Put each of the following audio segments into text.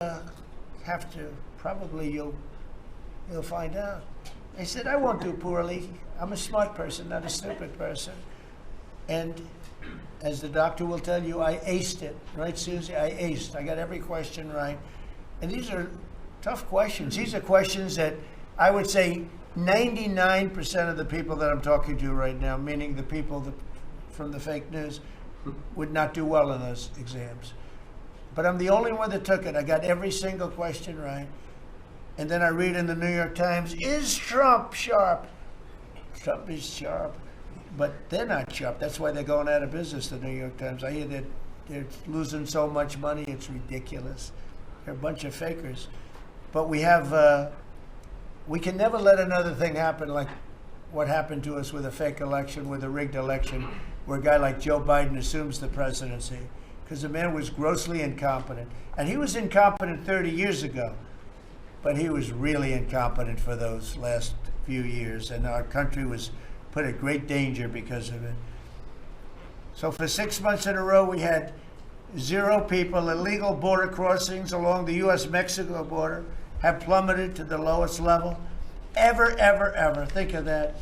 have to, probably you'll find out. I said, I won't do poorly. I'm a smart person, not a stupid person. And as the doctor will tell you, I aced it. Right, Susie? I aced. I got every question right. And these are tough questions. These are questions that I would say 99% of the people that I'm talking to right now, meaning the people from the fake news, would not do well in those exams. But I'm the only one that took it. I got every single question right. And then I read in the New York Times, is Trump sharp? Trump is sharp. But they're not sharp. That's why they're going out of business, the New York Times. I hear that they're losing so much money, it's ridiculous. They're a bunch of fakers. But we can never let another thing happen like what happened to us with a fake election, with a rigged election, where a guy like Joe Biden assumes the presidency. Because the man was grossly incompetent. And he was incompetent 30 years ago. But he was really incompetent for those last few years. And our country was put at great danger because of it. So for 6 months in a row, we had 0 people. Illegal border crossings along the U.S.-Mexico border have plummeted to the lowest level ever. Think of that.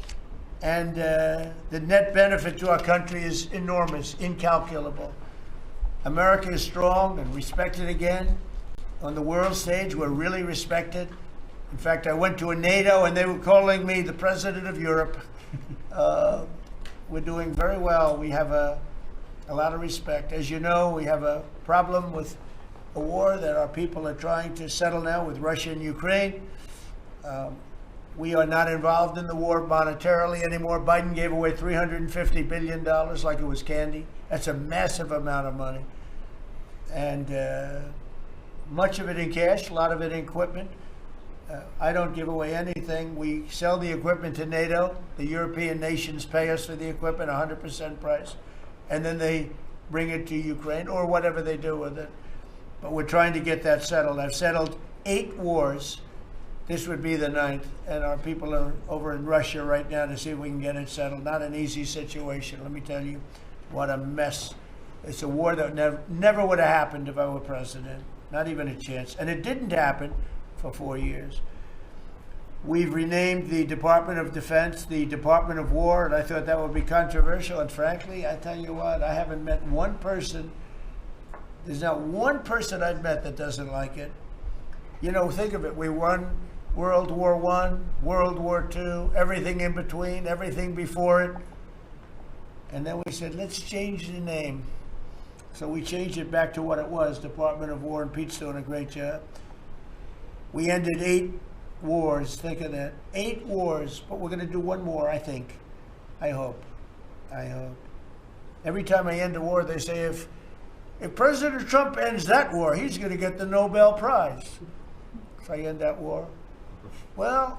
And the net benefit to our country is enormous, incalculable. America is strong and respected again. On the world stage, we're really respected. In fact, I went to a NATO and they were calling me the president of Europe. We're doing very well. We have a lot of respect. As you know, we have a problem with a war that our people are trying to settle now with Russia and Ukraine. We are not involved in the war monetarily anymore. Biden gave away $350 billion like it was candy. That's a massive amount of money. And much of it in cash, a lot of it in equipment. I don't give away anything. We sell the equipment to NATO. The European nations pay us for the equipment, 100% price. And then they bring it to Ukraine or whatever they do with it. But we're trying to get that settled. I've settled 8 wars. This would be the 9th. And our people are over in Russia right now to see if we can get it settled. Not an easy situation. Let me tell you what a mess. It's a war that never would have happened if I were president. Not even a chance. And it didn't happen for 4 years. We've renamed the Department of Defense the Department of War, and I thought that would be controversial. And frankly, I tell you what, I haven't met one person. There's not one person I've met that doesn't like it. You know, think of it. We won World War I, World War II, everything in between, everything before it. And then we said, let's change the name. So we changed it back to what it was, Department of War, and Pete's doing a great job. We ended 8 wars. Think of that. 8 wars, but we're going to do one more, I think. I hope. Every time I end a war, they say, if President Trump ends that war, he's going to get the Nobel Prize. If I end that war. Well,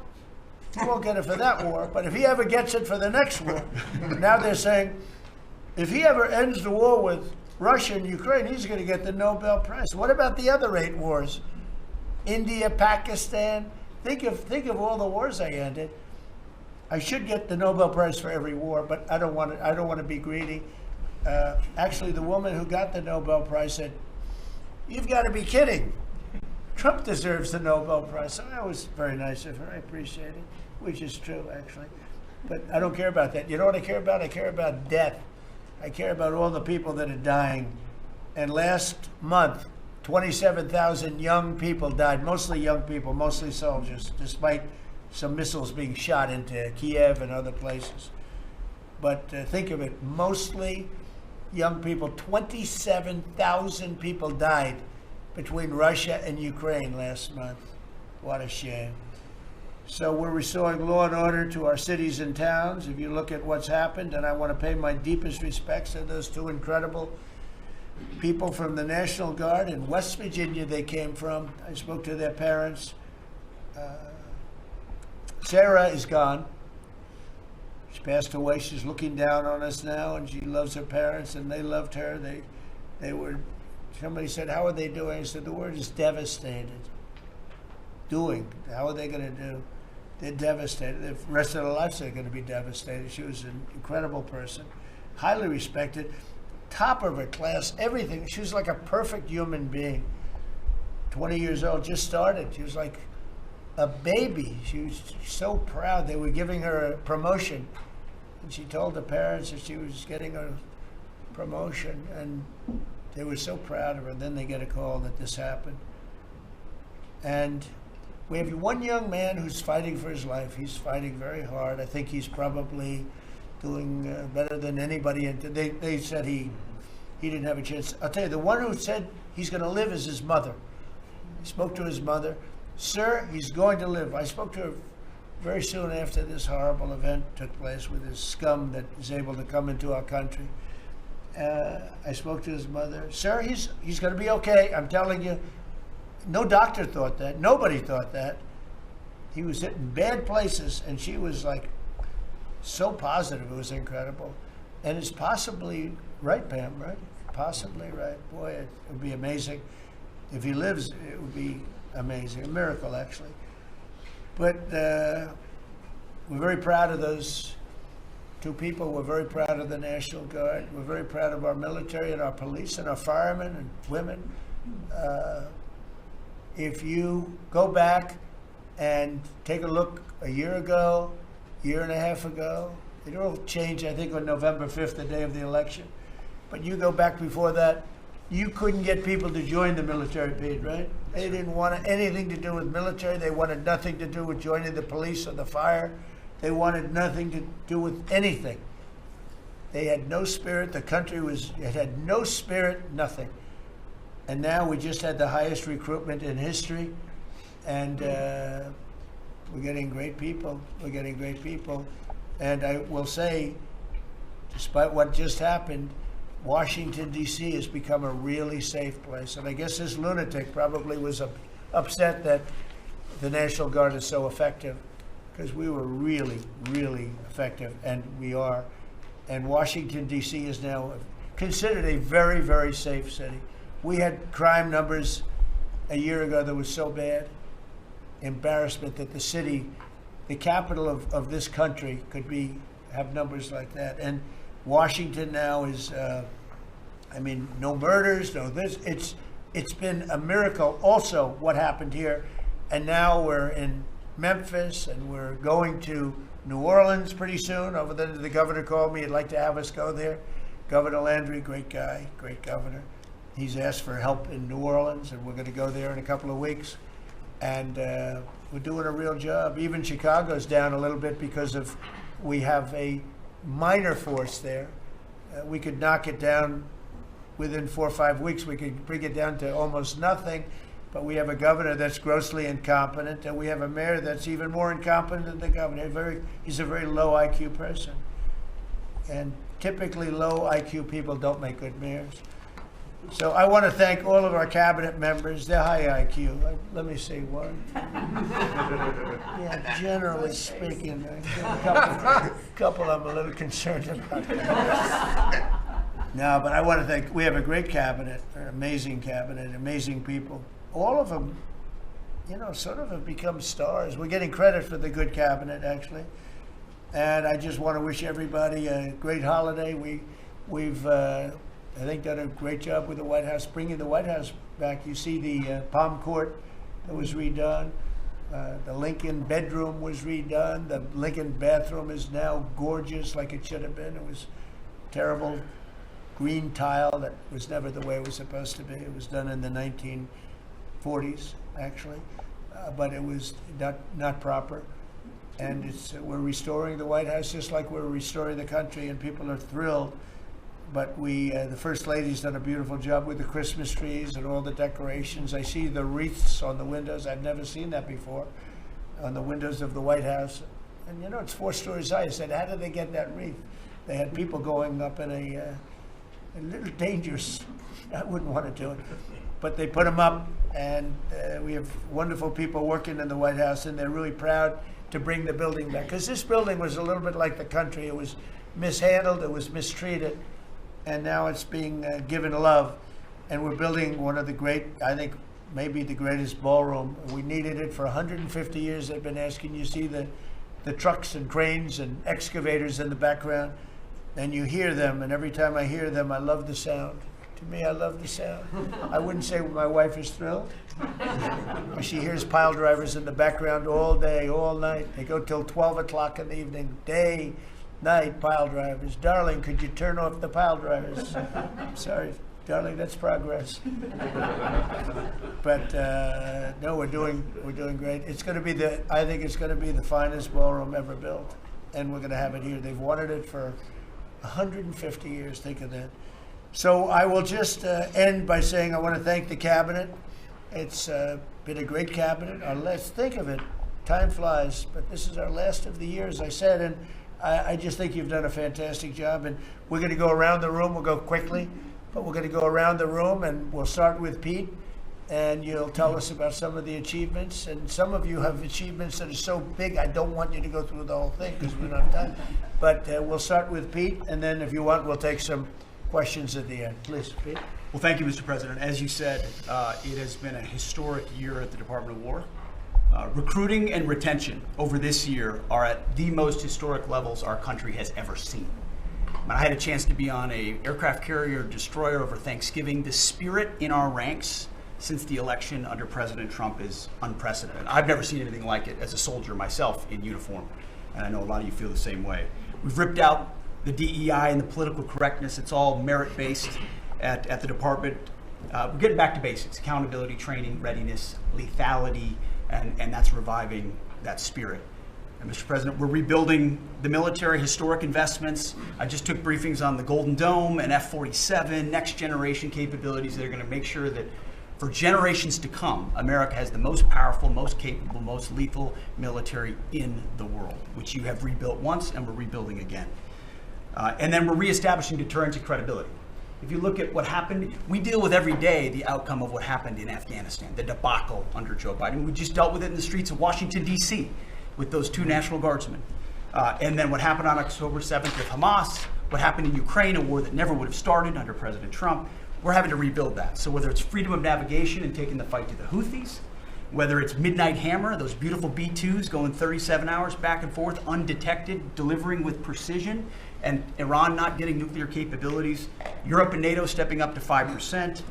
he won't get it for that war, but if he ever gets it for the next war, now they're saying, if he ever ends the war with Russia and Ukraine, he's going to get the Nobel Prize. What about the other 8 wars? India, Pakistan. Think of all the wars I ended. I should get the Nobel Prize for every war, but I don't want to be greedy. Actually, the woman who got the Nobel Prize said, "You've got to be kidding. Trump deserves the Nobel Prize." So that was very nice of her. I appreciate it, which is true, actually. But I don't care about that. You know what I care about? I care about death. I care about all the people that are dying. And last month, 27,000 young people died, mostly young people, mostly soldiers, despite some missiles being shot into Kiev and other places. But think of it, mostly young people. 27,000 people died between Russia and Ukraine last month. What a shame. So we're restoring law and order to our cities and towns. If you look at what's happened, and I want to pay my deepest respects to those 2 incredible people from the National Guard in West Virginia they came from. I spoke to their parents. Sarah is gone. She passed away. She's looking down on us now, and she loves her parents, and they loved her. They were, somebody said, how are they doing? I said, the word is devastated. Doing. How are they going to do? They're devastated. The rest of their lives they're going to be devastated. She was an incredible person, highly respected, top of her class, everything. She was like a perfect human being. 20 years old, just started. She was like a baby. She was so proud. They were giving her a promotion. And she told the parents that she was getting a promotion, and they were so proud of her. And then they get a call that this happened. And we have one young man who's fighting for his life. He's fighting very hard. I think he's probably doing better than anybody. And they said he didn't have a chance. I'll tell you, the one who said he's going to live is his mother. He spoke to his mother. Sir, he's going to live. I spoke to her very soon after this horrible event took place with this scum that is able to come into our country. I spoke to his mother. Sir, he's going to be okay. I'm telling you. No doctor thought that. Nobody thought that. He was hitting bad places, and she was like so positive. It was incredible. And it's possibly right, Pam, right? Possibly right. Boy, it would be amazing. If he lives, it would be amazing. A miracle, actually. But we're very proud of those two people. We're very proud of the National Guard. We're very proud of our military and our police and our firemen and women. If you go back and take a look a year ago, year and a half ago, it all changed, I think, on November 5th, the day of the election. But you go back before that, you couldn't get people to join the military, Pete, right? They didn't want anything to do with military. They wanted nothing to do with joining the police or the fire. They wanted nothing to do with anything. They had no spirit. The country it had no spirit, nothing. And now we just had the highest recruitment in history, and we're getting great people. We're getting great people. And I will say, despite what just happened, Washington, D.C. has become a really safe place. And I guess this lunatic probably was upset that the National Guard is so effective, because we were really, really effective, and we are. And Washington, D.C. is now considered a very, very safe city. We had crime numbers a year ago that was so bad, embarrassment that the city, the capital of this country, could have numbers like that. And Washington now is, no murders, no this. It's been a miracle also what happened here. And now we're in Memphis, and we're going to New Orleans pretty soon. Over there, the governor called me. He'd like to have us go there. Governor Landry, great guy, great governor. He's asked for help in New Orleans, and we're going to go there in a couple of weeks. And we're doing a real job. Even Chicago's down a little bit because we have a minor force there. We could knock it down within 4 or 5 weeks. We could bring it down to almost nothing. But we have a governor that's grossly incompetent, and we have a mayor that's even more incompetent than the governor. He's a very low IQ person. And typically low IQ people don't make good mayors. So I want to thank all of our cabinet members. They're high IQ. Let me see one. Yeah, generally speaking, a couple I'm a little concerned about. No, but I want to thank, we have a great cabinet, an amazing cabinet, amazing people. All of them, sort of have become stars. We're getting credit for the good cabinet, actually. And I just want to wish everybody a great holiday. We've I think done a great job with the White House, bringing the White House back. You see the Palm Court that was redone. The Lincoln bedroom was redone. The Lincoln bathroom is now gorgeous like it should have been. It was terrible green tile that was never the way it was supposed to be. It was done in the 1940s, actually, but it was not proper. And we're restoring the White House just like we're restoring the country, and people are thrilled. But the First Lady's done a beautiful job with the Christmas trees and all the decorations. I see the wreaths on the windows. I've never seen that before, on the windows of the White House. And it's 4 stories high. I said, how did they get that wreath? They had people going up in a little dangerous. I wouldn't want to do it. But they put them up, and we have wonderful people working in the White House, and they're really proud to bring the building back. Because this building was a little bit like the country. It was mishandled, it was mistreated. And now it's being given love. And we're building one of the great, I think, maybe the greatest ballroom. We needed it for 150 years. They've been asking. You see the trucks and cranes and excavators in the background, and you hear them. And every time I hear them, I love the sound. To me, I love the sound. I wouldn't say my wife is thrilled. She hears pile drivers in the background all day, all night. They go till 12 o'clock in the evening, day, night, pile drivers. Darling, could you turn off the pile drivers? Sorry, darling, that's progress. But no, we're doing great. It's going to be I think it's going to be the finest ballroom ever built, and we're going to have it here. They've wanted it for 150 years. Think of that. So I will just end by saying I want to thank the cabinet. It's been a great cabinet. Let's think of it. Time flies, but this is our last of the year, as I said, and I just think you've done a fantastic job. And we're going to go around the room. We'll go quickly, but we're going to go around the room, and we'll start with Pete, and you'll tell us about some of the achievements. And some of you have achievements that are so big, I don't want you to go through the whole thing because we don't have time. But we'll start with Pete, and then if you want, we'll take some questions at the end. Please, Pete. Well, thank you, Mr. President. As you said, it has been a historic year at the Department of War. Recruiting and retention over this year are at the most historic levels our country has ever seen. I had a chance to be on an aircraft carrier destroyer over Thanksgiving. The spirit in our ranks since the election under President Trump is unprecedented. I've never seen anything like it as a soldier myself in uniform, and I know a lot of you feel the same way. We've ripped out the DEI and the political correctness. It's all merit-based at the department. We're getting back to basics: accountability, training, readiness, lethality, and that's reviving that spirit. And Mr. President, we're rebuilding the military, historic investments. I just took briefings on the Golden Dome and F-47, next generation capabilities that are going to make sure that for generations to come, America has the most powerful, most capable, most lethal military in the world, which you have rebuilt once and we're rebuilding again. And then we're reestablishing deterrence and credibility. If you look at what happened, we deal with every day the outcome of what happened in Afghanistan, the debacle under Joe Biden. We just dealt with it in the streets of Washington, D.C. with those 2 National Guardsmen. And then what happened on October 7th with Hamas, what happened in Ukraine, a war that never would have started under President Trump. We're having to rebuild that. So whether it's freedom of navigation and taking the fight to the Houthis, whether it's Midnight Hammer, those beautiful B-2s going 37 hours back and forth, undetected, delivering with precision, and Iran not getting nuclear capabilities, Europe and NATO stepping up to 5%,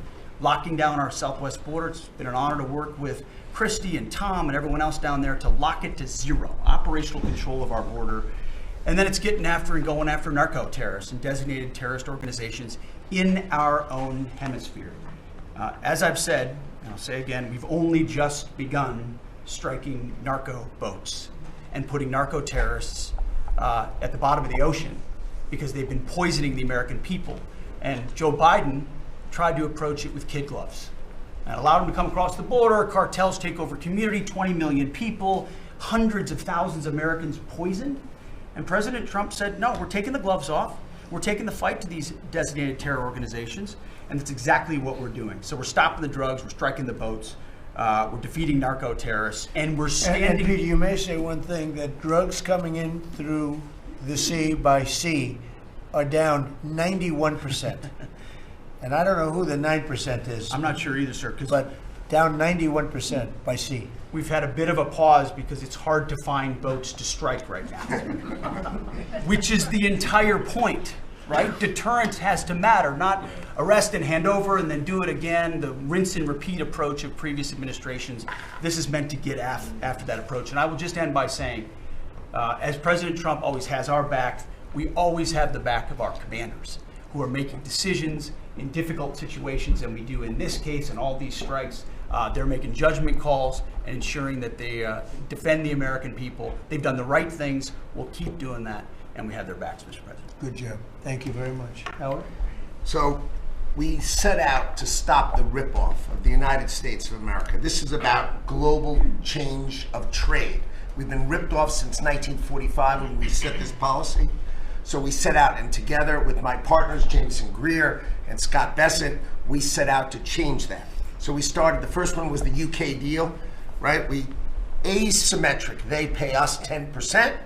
locking down our southwest border. It's been an honor to work with Christy and Tom and everyone else down there to lock it to 0, operational control of our border. And then it's getting after and going after narco-terrorists and designated terrorist organizations in our own hemisphere. As I've said, and I'll say again, we've only just begun striking narco boats and putting narco-terrorists at the bottom of the ocean because they've been poisoning the American people. And Joe Biden tried to approach it with kid gloves and allowed them to come across the border. Cartels take over community, 20 million people, hundreds of thousands of Americans poisoned. And President Trump said, no, we're taking the gloves off. We're taking the fight to these designated terror organizations. And that's exactly what we're doing. So we're stopping the drugs, we're striking the boats, we're defeating narco-terrorists, and we're standing... And Peter, you may say one thing, that drugs coming in through the sea by sea are down 91%. And I don't know who the 9% is. I'm not sure either, sir. But down 91% by sea. We've had a bit of a pause because it's hard to find boats to strike right now. Which is the entire point, right? Deterrence has to matter, not arrest and hand over and then do it again, the rinse and repeat approach of previous administrations. This is meant to get after that approach. And I will just end by saying, as President Trump always has our back, we always have the back of our commanders who are making decisions in difficult situations, and we do in this case and all these strikes. They're making judgment calls and ensuring that they defend the American people. They've done the right things. We'll keep doing that, and we have their backs, Mr. President. Good job. Thank you very much. Howard? So we set out to stop the ripoff of the United States of America. This is about global change of trade. We've been ripped off since 1945 when we set this policy. So we set out, and together with my partners, Jameson Greer and Scott Bessent, we set out to change that. So we started, the first one was the UK deal, right? We asymmetric, they pay us 10%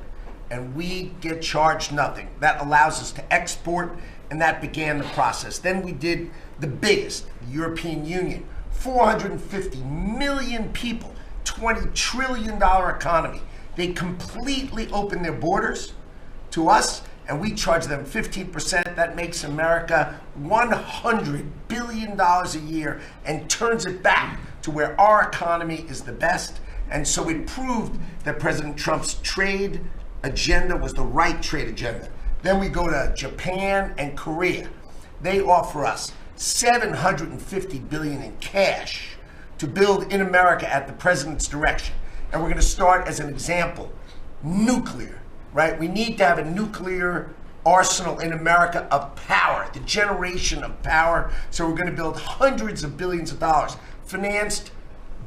and we get charged nothing. That allows us to export, and that began the process. Then we did the biggest, the European Union, 450 million people, $20 trillion economy. They completely opened their borders to us, and we charge them 15%. That makes America $100 billion a year and turns it back to where our economy is the best. And so it proved that President Trump's trade agenda was the right trade agenda. Then we go to Japan and Korea. They offer us $750 billion in cash to build in America at the president's direction. And we're going to start, as an example, nuclear, right? We need to have a nuclear arsenal in America of power, the generation of power. So we're going to build hundreds of billions of dollars, financed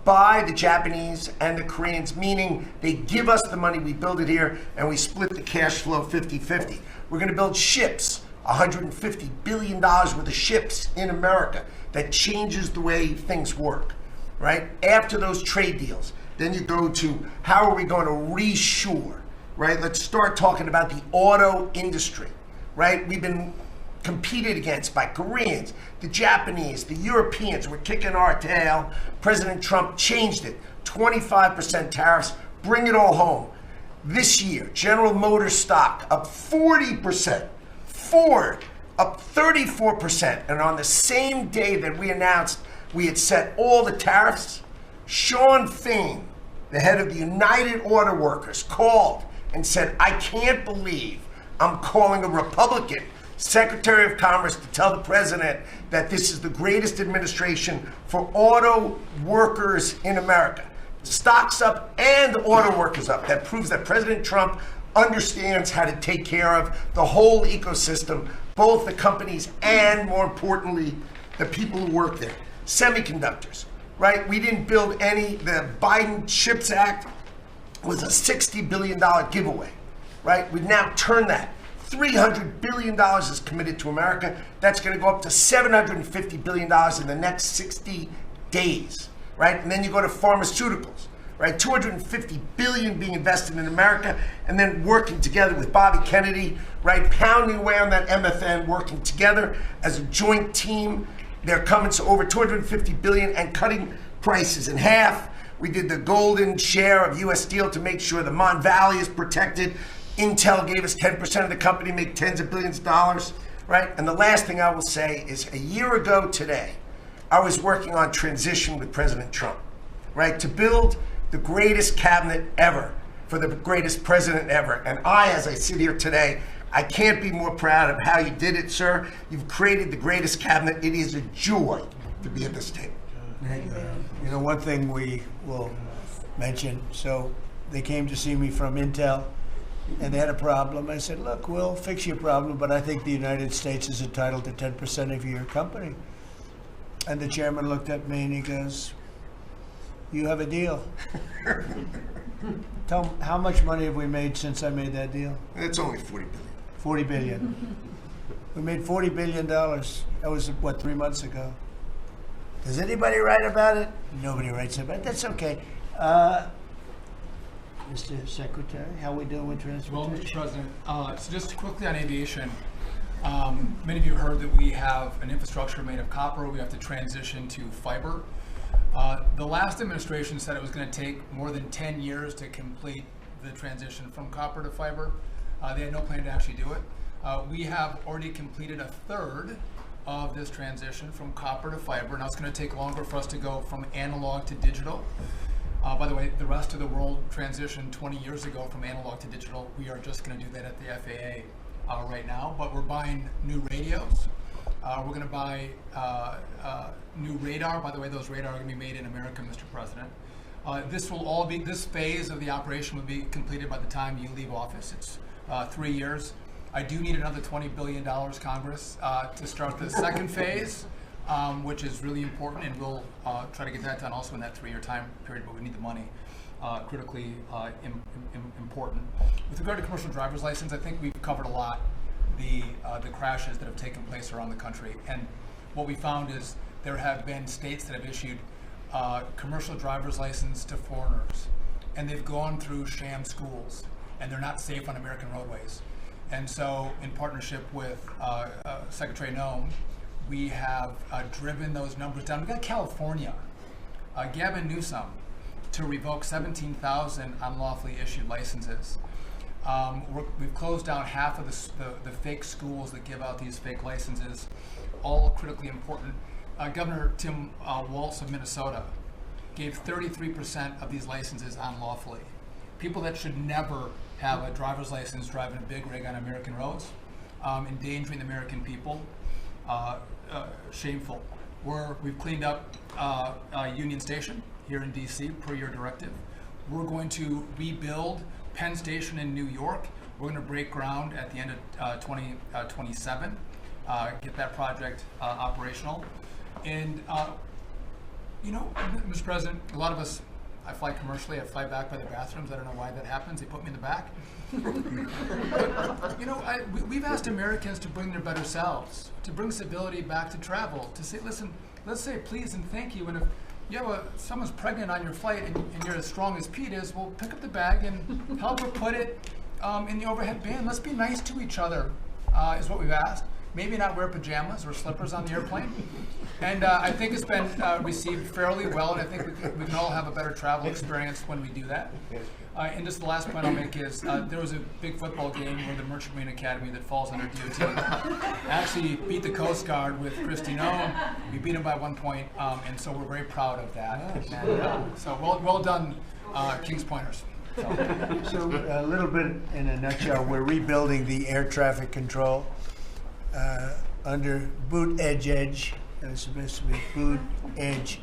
by the Japanese and the Koreans, meaning they give us the money, we build it here, and we split the cash flow 50-50. We're going to build ships, $150 billion worth of ships in America. That changes the way things work, right? After those trade deals, then you go to how are we going to reshore, right? Let's start talking about the auto industry, right? We've been competed against by Koreans, the Japanese, the Europeans. We're kicking our tail. President Trump changed it. 25% tariffs, bring it all home. This year, General Motors stock up 40%, Ford up 34%, and on the same day that we announced we had set all the tariffs, Sean Fain, the head of the United Auto Workers, called and said, I can't believe I'm calling a Republican Secretary of Commerce to tell the president that this is the greatest administration for auto workers in America. Stocks up and auto workers up. That proves that President Trump understands how to take care of the whole ecosystem, both the companies and, more importantly, the people who work there. Semiconductors, right? We didn't build any. The Biden CHIPS Act was a $60 billion giveaway, right? We've now turned that. $300 billion is committed to America. That's going to go up to $750 billion in the next 60 days, right? And then you go to pharmaceuticals, right? $250 billion being invested in America, and then working together with Bobby Kennedy, right? Pounding away on that MFN, working together as a joint team. They're coming to over $250 billion and cutting prices in half. We did the golden share of U.S. Steel to make sure the Mon Valley is protected. Intel gave us 10% of the company, make tens of billions of dollars, right? And the last thing I will say is a year ago today, I was working on transition with President Trump, right? To build the greatest cabinet ever for the greatest president ever. And I, as I sit here today, I can't be more proud of how you did it, sir. You've created the greatest cabinet. It is a joy to be at this table. You know, one thing we will mention, so they came to see me from Intel, and they had a problem. I said, look, we'll fix your problem, but I think the United States is entitled to 10% of your company. And the chairman looked at me and he goes, you have a deal. Tell them, how much money have we made since I made that deal? It's only $40 billion. 40 billion. We made $40 billion. That was, what, 3 months ago? Does anybody write about it? Nobody writes about it. That's okay. Mr. Secretary, how we doing with transportation? Well, Mr. President, so just quickly on aviation, many of you heard that we have an infrastructure made of copper. We have to transition to fiber. The last administration said it was going to take more than 10 years to complete the transition from copper to fiber. They had no plan to actually do it. We have already completed a third of this transition from copper to fiber. Now it's going to take longer for us to go from analog to digital. By the way, the rest of the world transitioned 20 years ago from analog to digital. We are just going to do that at the FAA right now, but we're buying new radios. We're going to buy new radar. By the way, those radar are going to be made in America, Mr. President. This phase of the operation will be completed by the time you leave office. It's 3 years. I do need another $20 billion, Congress, to start the second phase, which is really important, and we'll try to get that done also in that 3-year time period, but we need the money, critically important. With regard to commercial driver's license, I think we've covered a lot the crashes that have taken place around the country, and what we found is there have been states that have issued commercial driver's license to foreigners, and they've gone through sham schools, and they're not safe on American roadways. And so, in partnership with Secretary Noem, we have driven those numbers down. We got California, Gavin Newsom, to revoke 17,000 unlawfully issued licenses. We've closed down half of the fake schools that give out these fake licenses, all critically important. Governor Tim Walz of Minnesota gave 33% of these licenses unlawfully. People that should never have a driver's license driving a big rig on American roads, endangering the American people, shameful. We've cleaned up Union Station here in DC per your directive. We're going to rebuild Penn Station in New York. We're going to break ground at the end of 2027, get that project operational. And, Mr. President, a lot of us, I fly commercially, I fly back by the bathrooms. I don't know why that happens. They put me in the back. But, we've asked Americans to bring their better selves, to bring civility back to travel, to say, listen, let's say please and thank you. And if you have someone's pregnant on your flight and you're as strong as Pete is, well, pick up the bag and help her put it in the overhead bin. Let's be nice to each other, is what we've asked. Maybe not wear pajamas or slippers on the airplane. And I think it's been received fairly well, and I think we can all have a better travel experience when we do that. And just the last point I'll make is there was a big football game where the Merchant Marine Academy that falls under DOT actually beat the Coast Guard with Christy Nome. We beat them by 1 point, and so we're very proud of that. And, so well done, Kings Pointers. So a little bit in a nutshell, we're rebuilding the air traffic control under boot edge. It's supposed to be boot edge.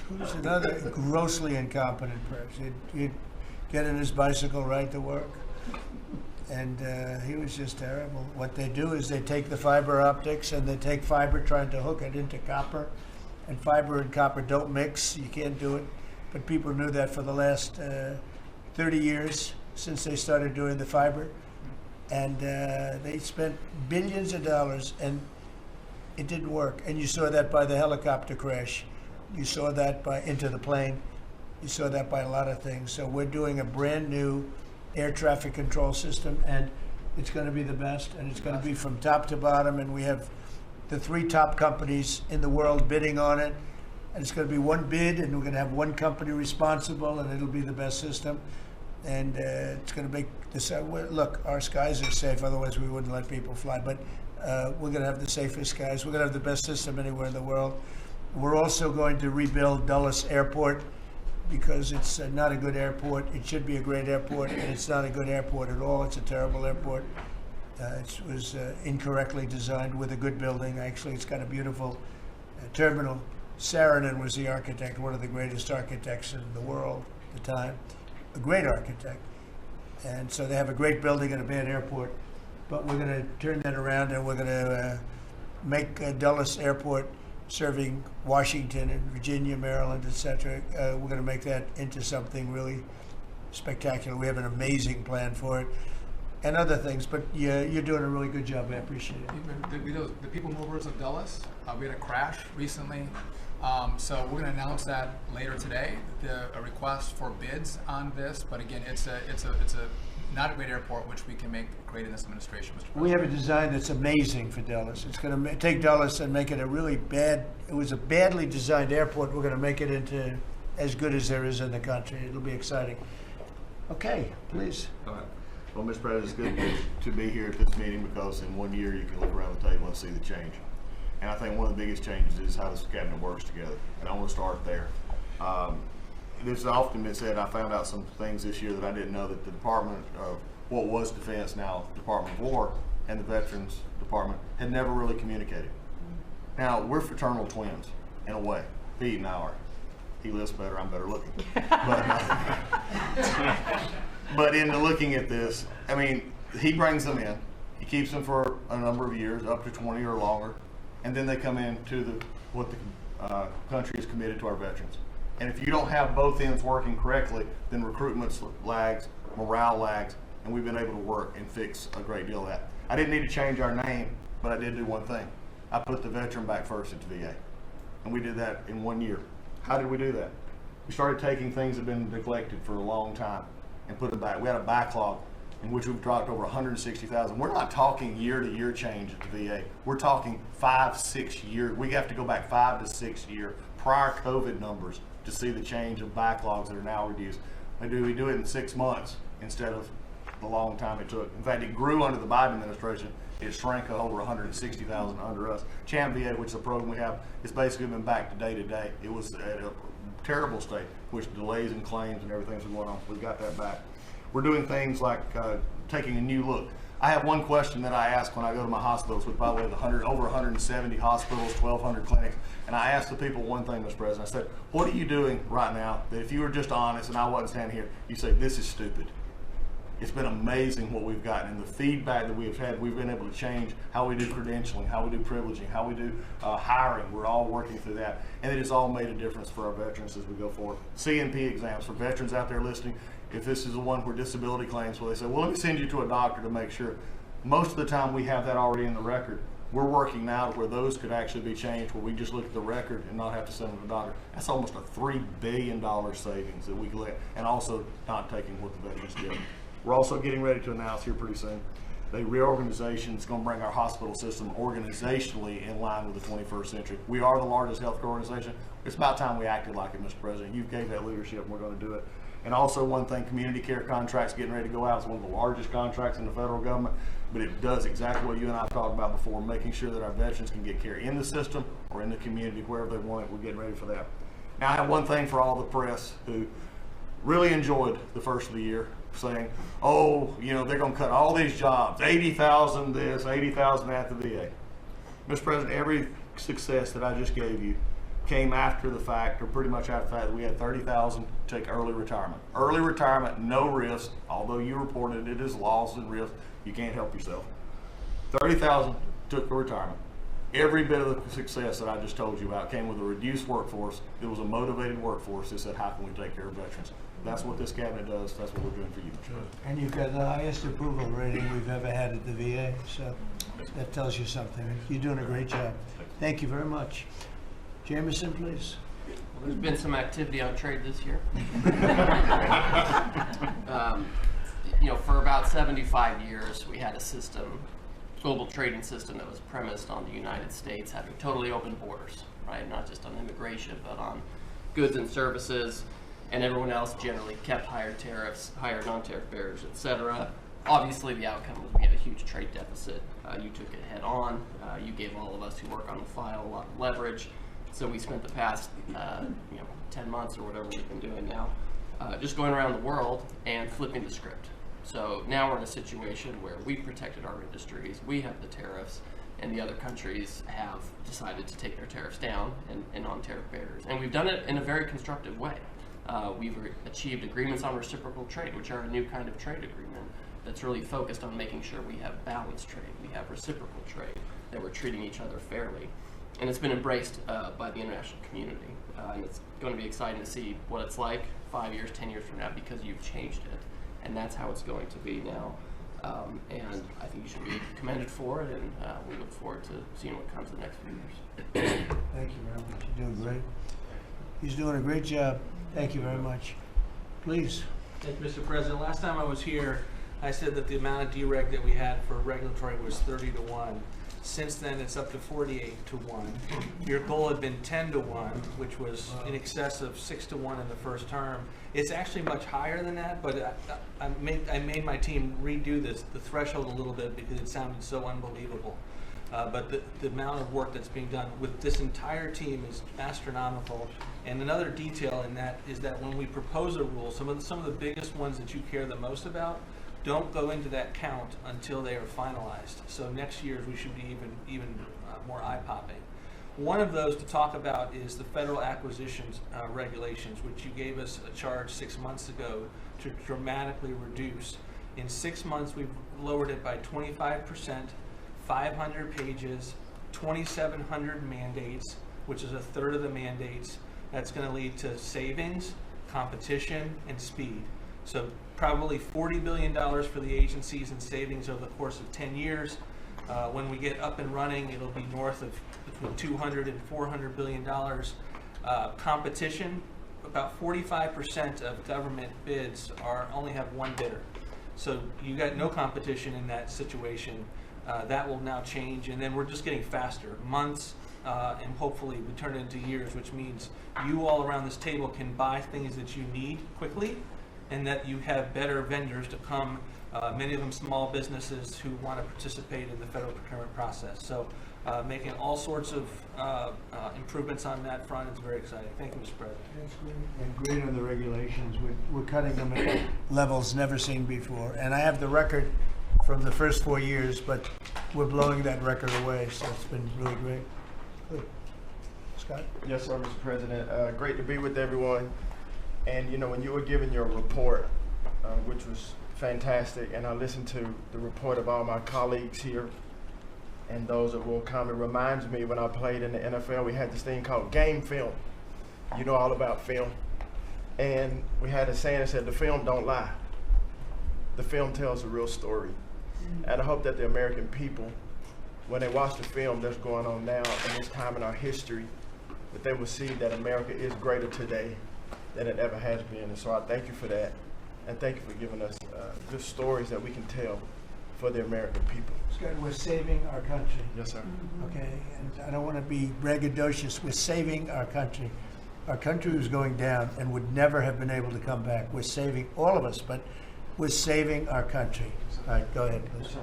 Who's another grossly incompetent person? He'd get in his bicycle, ride to work, and he was just terrible. What they do is they take the fiber optics and they take fiber trying to hook it into copper, and fiber and copper don't mix. You can't do it. But people knew that for the last 30 years since they started doing the fiber. And they spent billions of dollars, and it didn't work. And you saw that by the helicopter crash. You saw that by Into the Plane. You saw that by a lot of things. So we're doing a brand new air traffic control system, and it's going to be the best, and it's going to be from top to bottom. And we have the 3 top companies in the world bidding on it. And it's going to be one bid, and we're going to have one company responsible, and it'll be the best system. And it's going to make this. Look, our skies are safe. Otherwise, we wouldn't let people fly. But we're going to have the safest skies. We're going to have the best system anywhere in the world. We're also going to rebuild Dulles Airport because it's not a good airport. It should be a great airport, and it's not a good airport at all. It's a terrible airport. It was incorrectly designed with a good building. Actually, it's got a beautiful terminal. Saarinen was the architect, one of the greatest architects in the world at the time. A great architect. And so they have a great building and a bad airport. But we're going to turn that around, and we're going to make Dulles Airport serving Washington and Virginia, Maryland, etc. We're going to make that into something really spectacular. We have an amazing plan for it and other things. But you're doing a really good job. I appreciate it. The people movers of Dulles, we had a crash recently. So we're going to announce that later today, a request for bids on this. But again, it's a not a great airport, which we can make great in this administration, Mr. President. We have a design that's amazing for Dulles. It's going to take Dulles and make it a really bad, it was a badly designed airport. We're going to make it into as good as there is in the country. It'll be exciting. Okay, please. All right. Well, Mr. President, it's good to be here at this meeting because in 1 year you can look around the table and see the change. And I think one of the biggest changes is how this cabinet works together. And I want to start there. This has often been said, I found out some things this year that I didn't know, that the Department of what was Defense, now Department of War, and the Veterans Department had never really communicated. Now, we're fraternal twins, in a way. Pete and I are. He lives better, I'm better looking. But in looking at this, I mean, he brings them in. He keeps them for a number of years, up to 20 or longer. And then they come into what the country is committed to our veterans. And if you don't have both ends working correctly, then recruitment lags, morale lags, and we've been able to work and fix a great deal of that. I didn't need to change our name, but I did do one thing. I put the veteran back first at the VA. And we did that in 1 year. How did we do that? We started taking things that have been neglected for a long time and put them back. We had a backlog in which we've dropped over 160,000. We're not talking year-to-year change at the VA. We're talking 5-6 years. We have to go back 5 to 6 year prior COVID numbers to see the change of backlogs that are now reduced. we do it in 6 months instead of the long time it took. In fact, it grew under the Biden administration. It shrank over 160,000 under us. CHAMVA, which is a program we have, it's basically been back to day to day. It was at a terrible state, which delays and claims and everything's been going on. We've got that back. We're doing things like taking a new look. I have one question that I ask when I go to my hospitals, which by the way, over 170 hospitals, 1,200 clinics, and I ask the people one thing, Mr. President. I said, what are you doing right now that if you were just honest and I wasn't standing here, you say, this is stupid? It's been amazing what we've gotten and the feedback that we've had. We've been able to change how we do credentialing, how we do privileging, how we do hiring. We're all working through that. And it has all made a difference for our veterans as we go forward. CNP exams for veterans out there listening. If this is the one where disability claims, where they say, well, let me send you to a doctor to make sure. Most of the time we have that already in the record. We're working now to where those could actually be changed, where we just look at the record and not have to send them to the doctor. That's almost a $3 billion savings that we can let, and also not taking what the veterans get. We're also getting ready to announce here pretty soon a reorganization that's going to bring our hospital system organizationally in line with the 21st century. We are the largest healthcare organization. It's about time we acted like it, Mr. President. You gave that leadership, and we're going to do it. And also one thing, community care contracts getting ready to go out. It's one of the largest contracts in the federal government, but it does exactly what you and I talked about before, making sure that our veterans can get care in the system or in the community, wherever they want it. We're getting ready for that. Now, I have one thing for all the press who really enjoyed the first of the year, saying, oh, you know, they're going to cut all these jobs, 80,000 this, 80,000 at the VA. Mr. President, every success that I just gave you came after the fact, or pretty much after the fact, that we had 30,000 take early retirement. Early retirement, no risk, although you reported it as loss and risk, you can't help yourself. 30,000 took a retirement. Every bit of the success that I just told you about came with a reduced workforce. It was a motivated workforce that said, how can we take care of veterans? That's what this cabinet does. That's what we're doing for you. And you've got the highest approval rating we've ever had at the VA, so that tells you something. You're doing a great job. Thank you very much. Jameson, please. Well, there's been some activity on trade this year. You know, for about 75 years, we had a system, global trading system, that was premised on the United States having totally open borders, right? Not just on immigration, but on goods and services, and everyone else generally kept higher tariffs, higher non-tariff barriers, etc. Obviously, the outcome was we had a huge trade deficit. You took it head on. You gave all of us who work on the file a lot of leverage. So we spent the past 10 months or whatever we've been doing now, just going around the world and flipping the script. So now we're in a situation where we protected our industries, we have the tariffs, and the other countries have decided to take their tariffs down and non-tariff barriers. And we've done it in a very constructive way. We've achieved agreements on reciprocal trade, which are a new kind of trade agreement that's really focused on making sure we have balanced trade, we have reciprocal trade, that we're treating each other fairly. And it's been embraced by the international community. And it's going to be exciting to see what it's like 5 years, 10 years from now, because you've changed it. And that's how it's going to be now. And I think you should be commended for it, and we look forward to seeing what comes in the next few years. Thank you very much. You're doing great. He's doing a great job. Thank you very much. Please. Thank you, Mr. President. Last time I was here, I said that the amount of dereg that we had for regulatory was 30 to 1. Since then, it's up to 48 to 1. Your goal had been 10 to 1, which was in excess of 6 to 1 in the first term. It's actually much higher than that, but I made my team redo the threshold a little bit because it sounded so unbelievable. But the amount of work that's being done with this entire team is astronomical. And another detail in that is that when we propose a rule, some of the biggest ones that you care the most about don't go into that count until they are finalized. So next year we should be even more eye-popping. One of those to talk about is the federal acquisitions regulations, which you gave us a charge 6 months ago to dramatically reduce. In 6 months, we've lowered it by 25%, 500 pages, 2,700 mandates, which is a third of the mandates. That's going to lead to savings, competition, and speed. So probably $40 billion for the agencies in savings over the course of 10 years. When we get up and running, it'll be north of between $200 and $400 billion. Competition, about 45% of government bids only have one bidder. So you got no competition in that situation. That will now change, and then we're just getting faster. Months, and hopefully we turn it into years, which means you all around this table can buy things that you need quickly and that you have better vendors to come, many of them small businesses who want to participate in the federal procurement process. So making all sorts of improvements on that front is very exciting. Thank you, Mr. President. And great on the regulations. We're cutting them at levels never seen before. And I have the record from the first 4 years, but we're blowing that record away, so it's been really great. Good. Scott? Yes, sir, Mr. President. Great to be with everyone. And, you know, when you were giving your report, which was fantastic, and I listened to the report of all my colleagues here and those that will come, it reminds me when I played in the NFL, we had this thing called game film. You know all about film. And we had a saying that said, the film don't lie. The film tells a real story. And I hope that the American people, when they watch the film that's going on now in this time in our history, that they will see that America is greater today than it ever has been. And so I thank you for that. And thank you for giving us good stories that we can tell for the American people. Scott, we're saving our country. Yes, sir. Okay, and I don't want to be braggadocious. We're saving our country. Our country was going down and would never have been able to come back. We're saving all of us, but we're saving our country. All right, go ahead, Liz.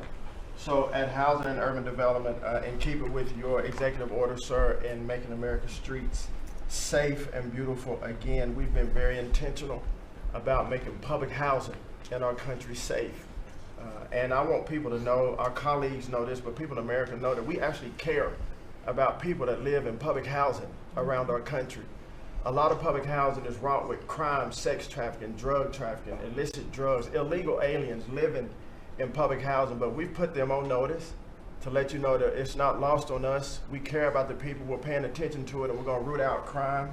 So at Housing and Urban Development, in keeping with your executive order, sir, in making America's streets safe and beautiful again, we've been very intentional about making public housing in our country safe. And I want people to know, our colleagues know this, but people in America know that we actually care about people that live in public housing around our country. A lot of public housing is wrought with crime, sex trafficking, drug trafficking, illicit drugs, illegal aliens living in public housing, but we've put them on notice to let you know that it's not lost on us. We care about the people, we're paying attention to it, and we're gonna root out crime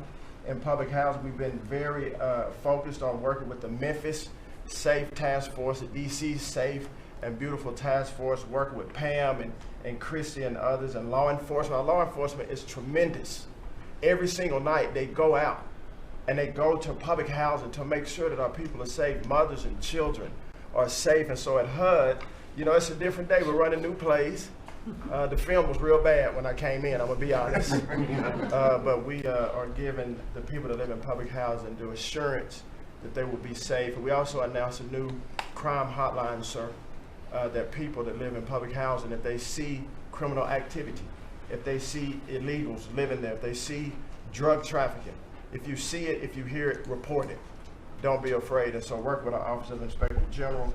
in public housing. We've been very focused on working with the Memphis Safe Task Force, the DC Safe and Beautiful Task Force, working with Pam and Christy and others, and law enforcement. Our law enforcement is tremendous. Every single night they go out and they go to public housing to make sure that our people are safe, mothers and children are safe. And so at HUD, you know, it's a different day. We're running new plays. The film was real bad when I came in, I'm gonna be honest. But we are giving the people that live in public housing the assurance that they will be safe. And we also announced a new crime hotline, sir, that people that live in public housing, if they see criminal activity, if they see illegals living there, if they see drug trafficking, if you see it, if you hear it, report it. Don't be afraid. And so work with our Office of Inspector General.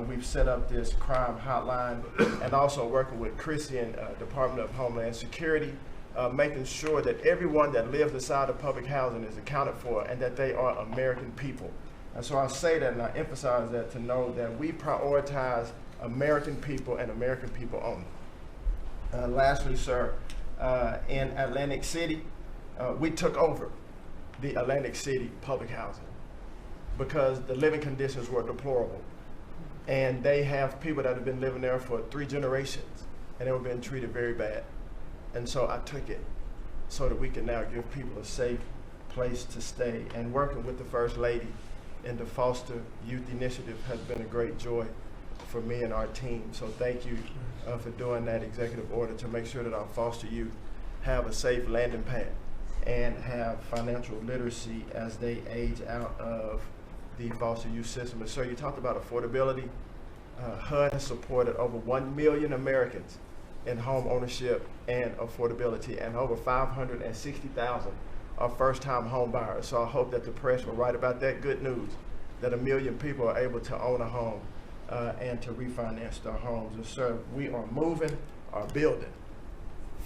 We've set up this crime hotline, and also working with Christy and Department of Homeland Security, making sure that everyone that lives inside of public housing is accounted for and that they are American people. And so I say that and I emphasize that to know that we prioritize American people and American people only. Lastly, sir, in Atlantic City, we took over the Atlantic City public housing because the living conditions were deplorable. And they have people that have been living there for 3 generations and they were being treated very bad. And so I took it so that we can now give people a safe place to stay. And working with the First Lady in the Foster Youth Initiative has been a great joy for me and our team. So thank you for doing that executive order to make sure that our foster youth have a safe landing pad and have financial literacy as they age out of the foster youth system. And sir, you talked about affordability. HUD has supported over 1 million Americans in home ownership and affordability, and over 560,000 are first-time home buyers. So I hope that the press will write about that good news, that 1 million people are able to own a home and to refinance their homes. And sir, we are moving our building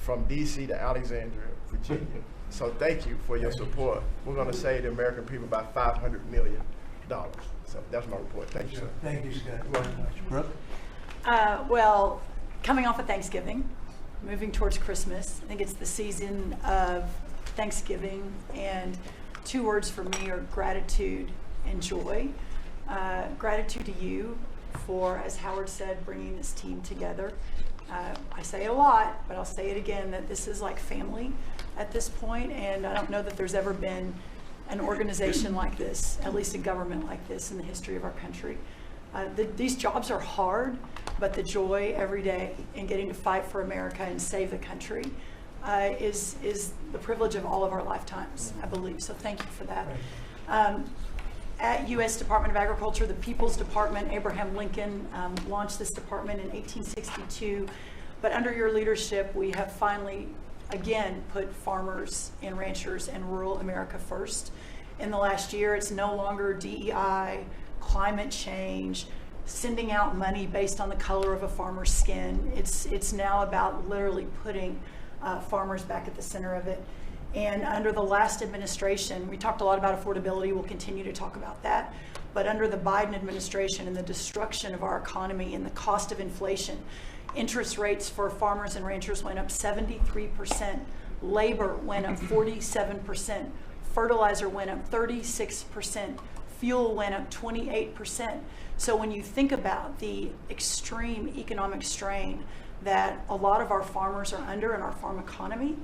from DC to Alexandria, Virginia. So thank you for your support. We're going to save the American people about $500 million. So that's my report. Thank you, sir. Thank you, Scott, very much. Brooke? Well, coming off of Thanksgiving, moving towards Christmas, I think it's the season of Thanksgiving, and 2 words for me are gratitude and joy. Gratitude to you for, as Howard said, bringing this team together. I say it a lot, but I'll say it again, that this is like family at this point, and I don't know that there's ever been an organization like this, at least a government like this, in the history of our country. These jobs are hard, but the joy every day in getting to fight for America and save the country is the privilege of all of our lifetimes, I believe. So thank you for that. at U.S. Department of Agriculture, the People's Department, Abraham Lincoln launched this department in 1862. But under your leadership, we have finally, again, put farmers and ranchers and rural America first. In the last year, it's no longer DEI, climate change, sending out money based on the color of a farmer's skin. It's now about literally putting farmers back at the center of it. And under the last administration, we talked a lot about affordability. We'll continue to talk about that. But under the Biden administration and the destruction of our economy and the cost of inflation, interest rates for farmers and ranchers went up 73%. Labor went up 47%. Fertilizer went up 36%. Fuel went up 28%. So when you think about the extreme economic strain that a lot of our farmers are under in our farm economy,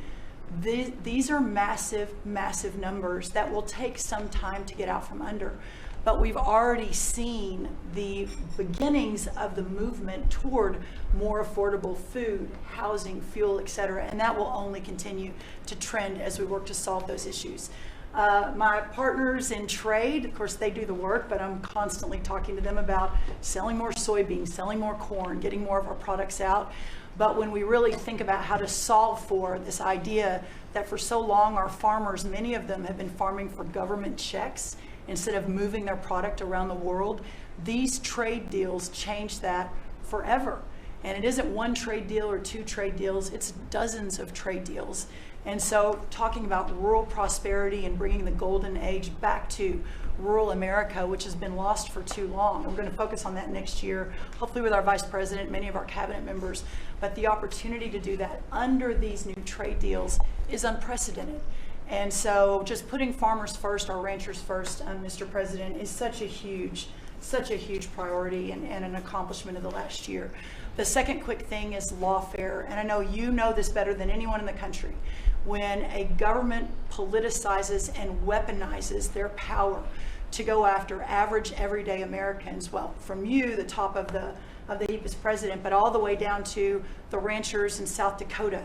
these are massive, massive numbers that will take some time to get out from under. But we've already seen the beginnings of the movement toward more affordable food, housing, fuel, et cetera, and that will only continue to trend as we work to solve those issues. My partners in trade, of course, they do the work, but I'm constantly talking to them about selling more soybeans, selling more corn, getting more of our products out. But when we really think about how to solve for this idea that for so long our farmers, many of them have been farming for government checks instead of moving their product around the world, these trade deals change that forever. And it isn't one trade deal or two trade deals, it's dozens of trade deals. And so talking about rural prosperity and bringing the golden age back to rural America, which has been lost for too long. We're going to focus on that next year, hopefully with our vice president, many of our cabinet members. But the opportunity to do that under these new trade deals is unprecedented. And so just putting farmers first, our ranchers first, Mr. President, is such a huge priority and an accomplishment of the last year. The second quick thing is lawfare, and I know you know this better than anyone in the country. When a government politicizes and weaponizes their power to go after average, everyday Americans, well, from you, the top of the heap as president, but all the way down to the ranchers in South Dakota,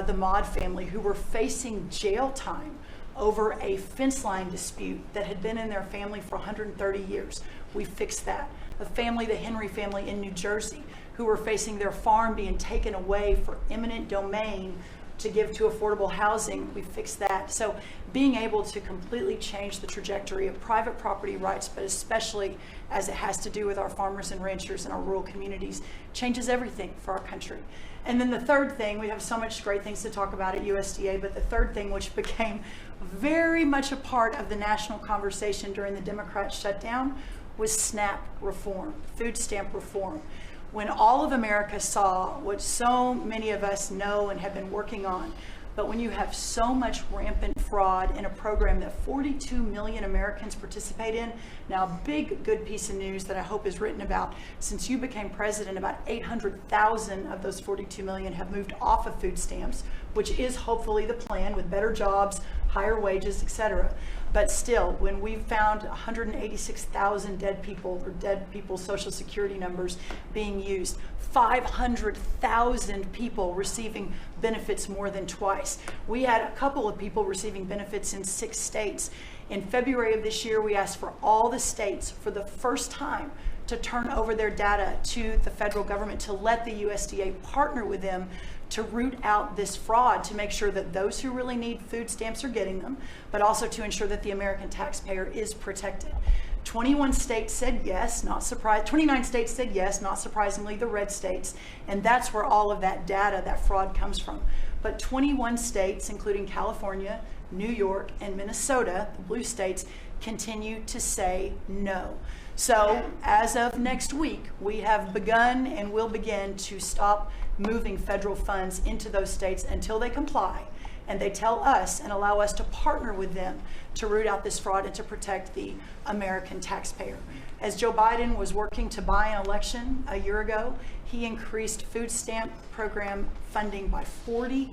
the Maud family, who were facing jail time over a fence line dispute that had been in their family for 130 years. We fixed that. The Henry family in New Jersey, who were facing their farm being taken away for eminent domain to give to affordable housing, we fixed that. So being able to completely change the trajectory of private property rights, but especially as it has to do with our farmers and ranchers and our rural communities, changes everything for our country. And then the third thing, we have so much great things to talk about at USDA, but the third thing, which became very much a part of the national conversation during the Democrat shutdown, was SNAP reform, food stamp reform. When all of America saw what so many of us know and have been working on, but when you have so much rampant fraud in a program that 42 million Americans participate in, now a big good piece of news that I hope is written about, since you became president, about 800,000 of those 42 million have moved off of food stamps, which is hopefully the plan with better jobs, higher wages, etc. But still, when we found 186,000 dead people's Social Security numbers being used, 500,000 people receiving benefits more than twice. We had a couple of people receiving benefits in 6 states. In February of this year, we asked for all the states for the first time to turn over their data to the federal government, to let the USDA partner with them to root out this fraud, to make sure that those who really need food stamps are getting them, but also to ensure that the American taxpayer is protected. 21 states said yes, not surprised. 29 states said yes, not surprisingly, the red states, and that's where all of that data, that fraud comes from. But 21 states, including California, New York, and Minnesota, the blue states, continue to say no. So as of next week, we have begun and will begin to stop moving federal funds into those states until they comply and they tell us and allow us to partner with them to root out this fraud and to protect the American taxpayer. As Joe Biden was working to buy an election a year ago, he increased food stamp program funding by 40%.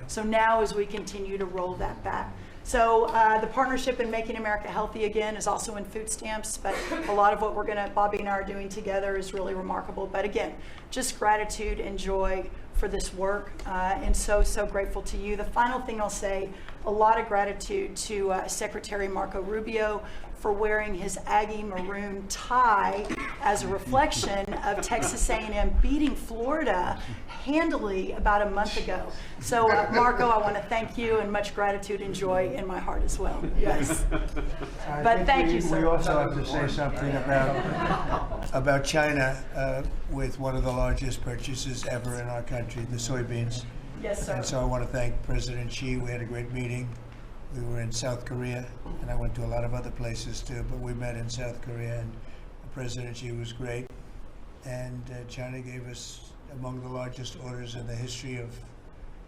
So now as we continue to roll that back. So the partnership in Making America Healthy Again is also in food stamps, but a lot of what Bobby and I are doing together is really remarkable. But again, just gratitude and joy for this work, and so grateful to you. The final thing I'll say, a lot of gratitude to Secretary Marco Rubio for wearing his Aggie maroon tie as a reflection of Texas A&M beating Florida handily about a month ago. So Marco, I want to thank you, and much gratitude and joy in my heart as well. Yes. But thank you, sir. We also have to say something about China with one of the largest purchases ever in our country, the soybeans. Yes, sir. And so I want to thank President Xi. We had a great meeting. We were in South Korea, and I went to a lot of other places too, but we met in South Korea, and President Xi was great. And China gave us among the largest orders in the history of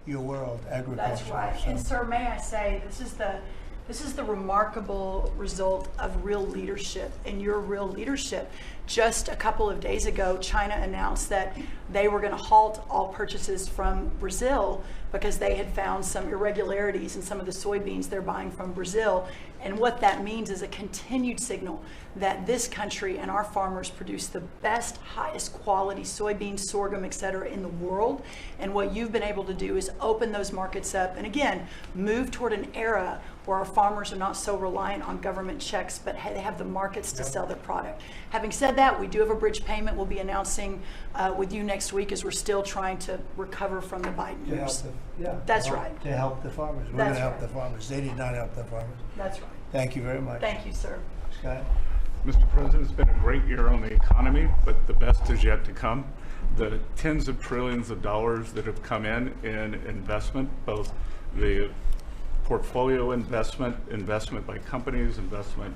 your world, agriculture. That's right. So- And sir, may I say, this is the remarkable result of real leadership, and your real leadership. Just a couple of days ago, China announced that they were going to halt all purchases from Brazil because they had found some irregularities in some of the soybeans they're buying from Brazil. And what that means is a continued signal that this country and our farmers produce the best, highest quality soybeans, sorghum, et cetera, in the world. And what you've been able to do is open those markets up and, again, move toward an era where our farmers are not so reliant on government checks, but they have the markets to sell their product. Having said that, we do have a bridge payment we'll be announcing with you next week, as we're still trying to recover from the Biden To help years. to help the farmers. We're going That's to help right. the farmers. They did not help the farmers. That's right. Thank you very much. Thank you, sir. Scott? Mr. President, it's been a great year on the economy, but the best is yet to come. The tens of trillions of dollars that have come in investment, both the portfolio investment by companies, investment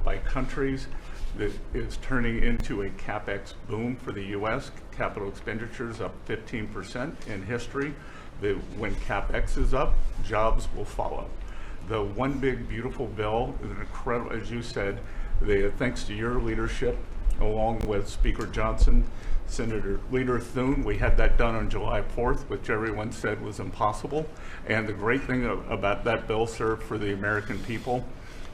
by countries, that is turning into a CapEx boom for the U.S. Capital expenditures up 15% in history. When CapEx is up, jobs will follow. The One Big Beautiful Bill is an incredible, as you said, thanks to your leadership, along with Speaker Johnson, Senator Leader Thune, we had that done on July 4th, which everyone said was impossible. And the great thing about that bill, sir, for the American people,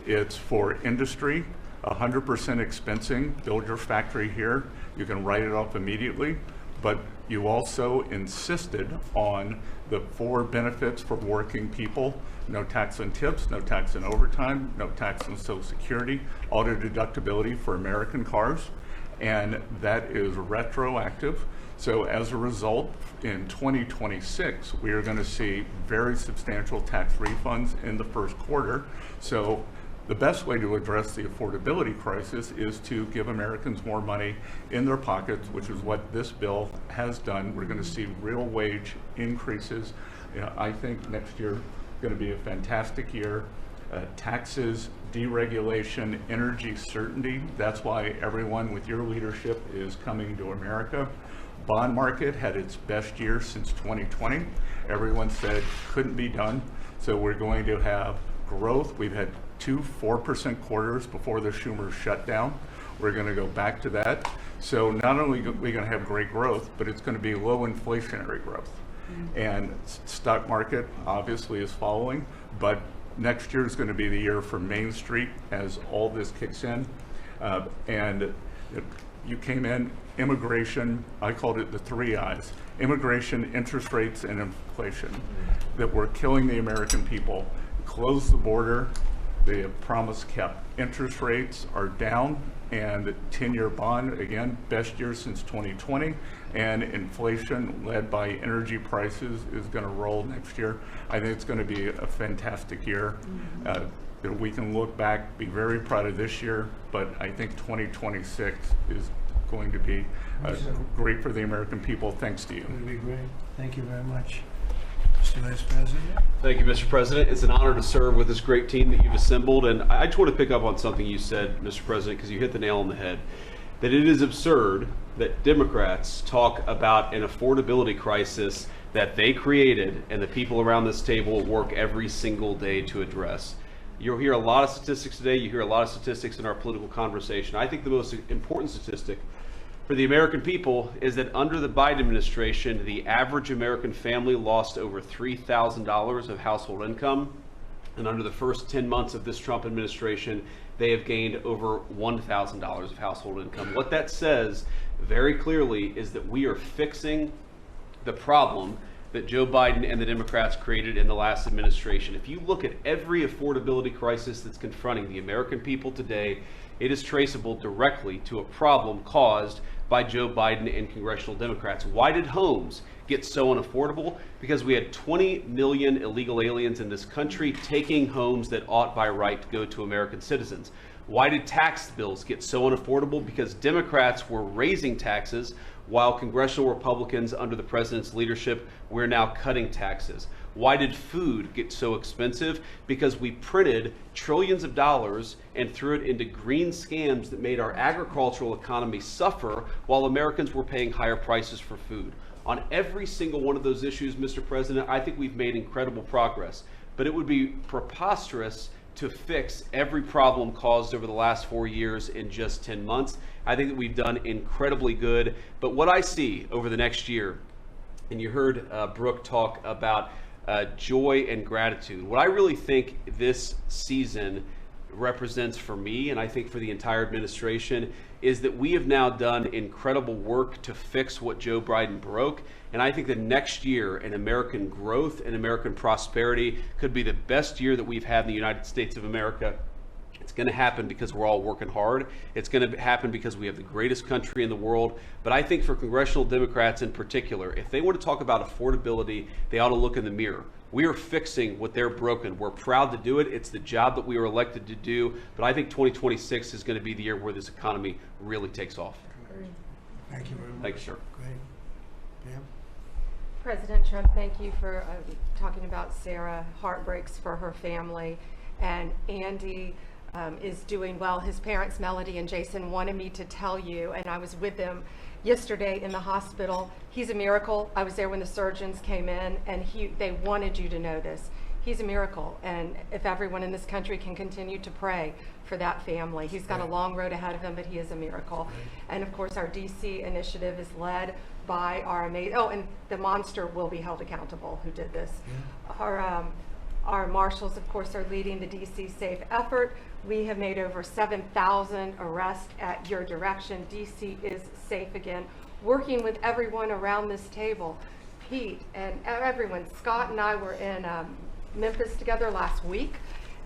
it's for industry, 100% expensing, build your factory here, you can write it off immediately, but you also insisted on the 4 benefits for working people: no tax on tips, no tax on overtime, no tax on Social Security, auto deductibility for American cars, and that is retroactive. So as a result, in 2026, we are going to see very substantial tax refunds in the first quarter. So the best way to address the affordability crisis is to give Americans more money in their pockets, which is what this bill has done. We're going to see real wage increases. I think next year is going to be a fantastic year. Taxes, deregulation, energy certainty. That's why everyone with your leadership is coming to America. Bond market had its best year since 2020. Everyone said couldn't be done. So we're going to have growth. We've had 2 4% quarters before the Schumer shutdown. We're going to go back to that. So not only are we going to have great growth, but it's going to be low inflationary growth. And stock market obviously is following, but next year is going to be the year for Main Street as all this kicks in. And you came in, immigration, I called it the 3 I's: immigration, interest rates, and inflation, that were killing the American people. Close the border, the promise kept. Interest rates are down, and the 10-year bond, again, best year since 2020, and inflation led by energy prices is going to roll next year. I think it's going to be a fantastic year. We can look back, be very proud of this year, but I think 2026 is going to be great for the American people, thanks to you. It would be great. Thank you very much. Mr. Vice President. Thank you, Mr. President. It's an honor to serve with this great team that you've assembled. And I just want to pick up on something you said, Mr. President, because you hit the nail on the head, that it is absurd that Democrats talk about an affordability crisis that they created and the people around this table work every single day to address. You'll hear a lot of statistics today. You hear a lot of statistics in our political conversation. I think the most important statistic for the American people is that under the Biden administration, the average American family lost over $3,000 of household income. And under the first 10 months of this Trump administration, they have gained over $1,000 of household income. What that says very clearly is that we are fixing the problem that Joe Biden and the Democrats created in the last administration. If you look at every affordability crisis that's confronting the American people today, it is traceable directly to a problem caused by Joe Biden and congressional Democrats. Why did homes get so unaffordable? Because we had 20 million illegal aliens in this country taking homes that ought by right to go to American citizens. Why did tax bills get so unaffordable? Because Democrats were raising taxes while congressional Republicans under the president's leadership, we're now cutting taxes. Why did food get so expensive? Because we printed trillions of dollars and threw it into green scams that made our agricultural economy suffer while Americans were paying higher prices for food. On every single one of those issues, Mr. President, I think we've made incredible progress, but it would be preposterous to fix every problem caused over the last 4 years in just 10 months. I think that we've done incredibly good, but what I see over the next year, and you heard Brooke talk about joy and gratitude. What I really think this season represents for me, and I think for the entire administration, is that we have now done incredible work to fix what Joe Biden broke. And I think that next year in American growth and American prosperity could be the best year that we've had in the United States of America. It's going to happen because we're all working hard. It's going to happen because we have the greatest country in the world. But I think for congressional Democrats in particular, if they want to talk about affordability, they ought to look in the mirror. We are fixing what they're broken. We're proud to do it. It's the job that we were elected to do. But I think 2026 is going to be the year where this economy really takes off. Thank you very much. Thank you, sir. Great. Pam? President Trump, thank you for talking about Sarah. Heartbreaks for her family. And Andy is doing well. His parents, Melody and Jason, wanted me to tell you, and I was with them yesterday in the hospital. He's a miracle. I was there when the surgeons came in, and they wanted you to know this. He's a miracle, and if everyone in this country can continue to pray for that family. He's got a long road ahead of him, but he is a miracle. And of course, our DC initiative is led by our amazing, and the monster will be held accountable who did this. Our marshals, of course, are leading the DC Safe effort. We have made over 7,000 arrests at your direction. DC is safe again. Working with everyone around this table, Pete and everyone. Scott and I were in Memphis together last week,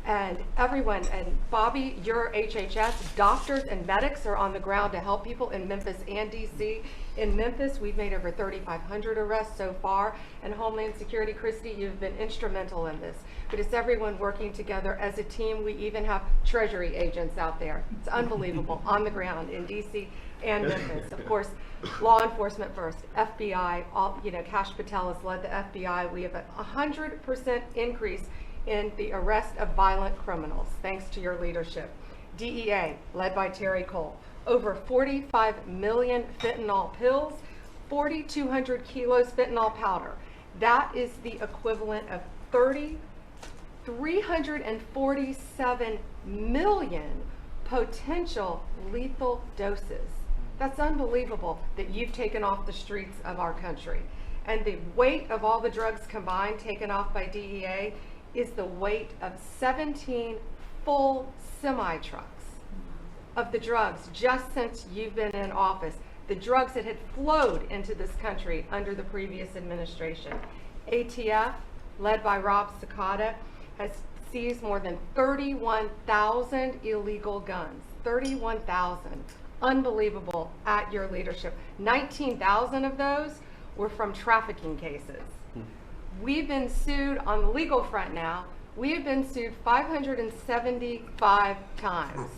and everyone, and Bobby, your HHS, doctors and medics are on the ground to help people in Memphis and DC. In Memphis, we've made over 3,500 arrests so far, and Homeland Security, Christy, you've been instrumental in this. But it's everyone working together as a team. We even have Treasury agents out there. It's unbelievable, on the ground in DC and Memphis. Of course, law enforcement first, FBI, Kash Patel has led the FBI. We have a 100% increase in the arrest of violent criminals, thanks to your leadership. DEA, led by Terry Cole, over 45 million fentanyl pills, 4,200 kilos fentanyl powder. That is the equivalent of 347 million potential lethal doses. That's unbelievable that you've taken off the streets of our country. And the weight of all the drugs combined taken off by DEA is the weight of 17 full semi-trucks of the drugs just since you've been in office. The drugs that had flowed into this country under the previous administration. ATF, led by Rob Sakata, has seized more than 31,000 illegal guns. 31,000. Unbelievable at your leadership. 19,000 of those were from trafficking cases. We've been sued on the legal front now. We have been sued 575 times.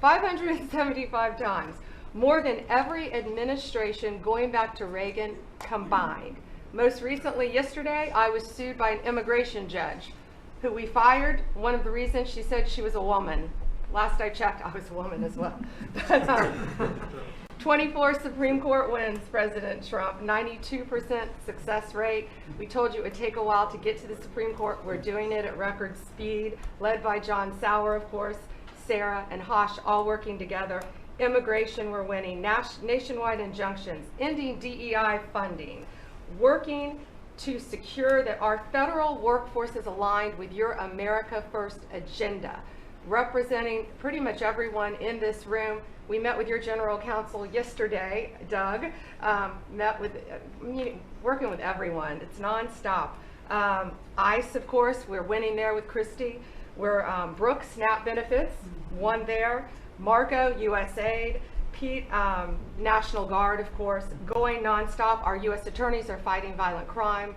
575 times. More than every administration going back to Reagan combined. Most recently, yesterday, I was sued by an immigration judge who we fired. One of the reasons, she said she was a woman. Last I checked, I was a woman as well. 24 Supreme Court wins, President Trump, 92% success rate. We told you it would take a while to get to the Supreme Court. We're doing it at record speed, led by John Sauer, of course, Sarah and Hosh, all working together. Immigration, we're winning. Nationwide injunctions, ending DEI funding, working to secure that our federal workforce is aligned with your America First agenda, representing pretty much everyone in this room. We met with your general counsel yesterday, Doug, met with working with everyone. It's nonstop. ICE, of course, we're winning there with Christy. We're Brooke, SNAP benefits, won there. Marco, USAID. Pete, National Guard, of course, going nonstop. Our U.S. attorneys are fighting violent crime,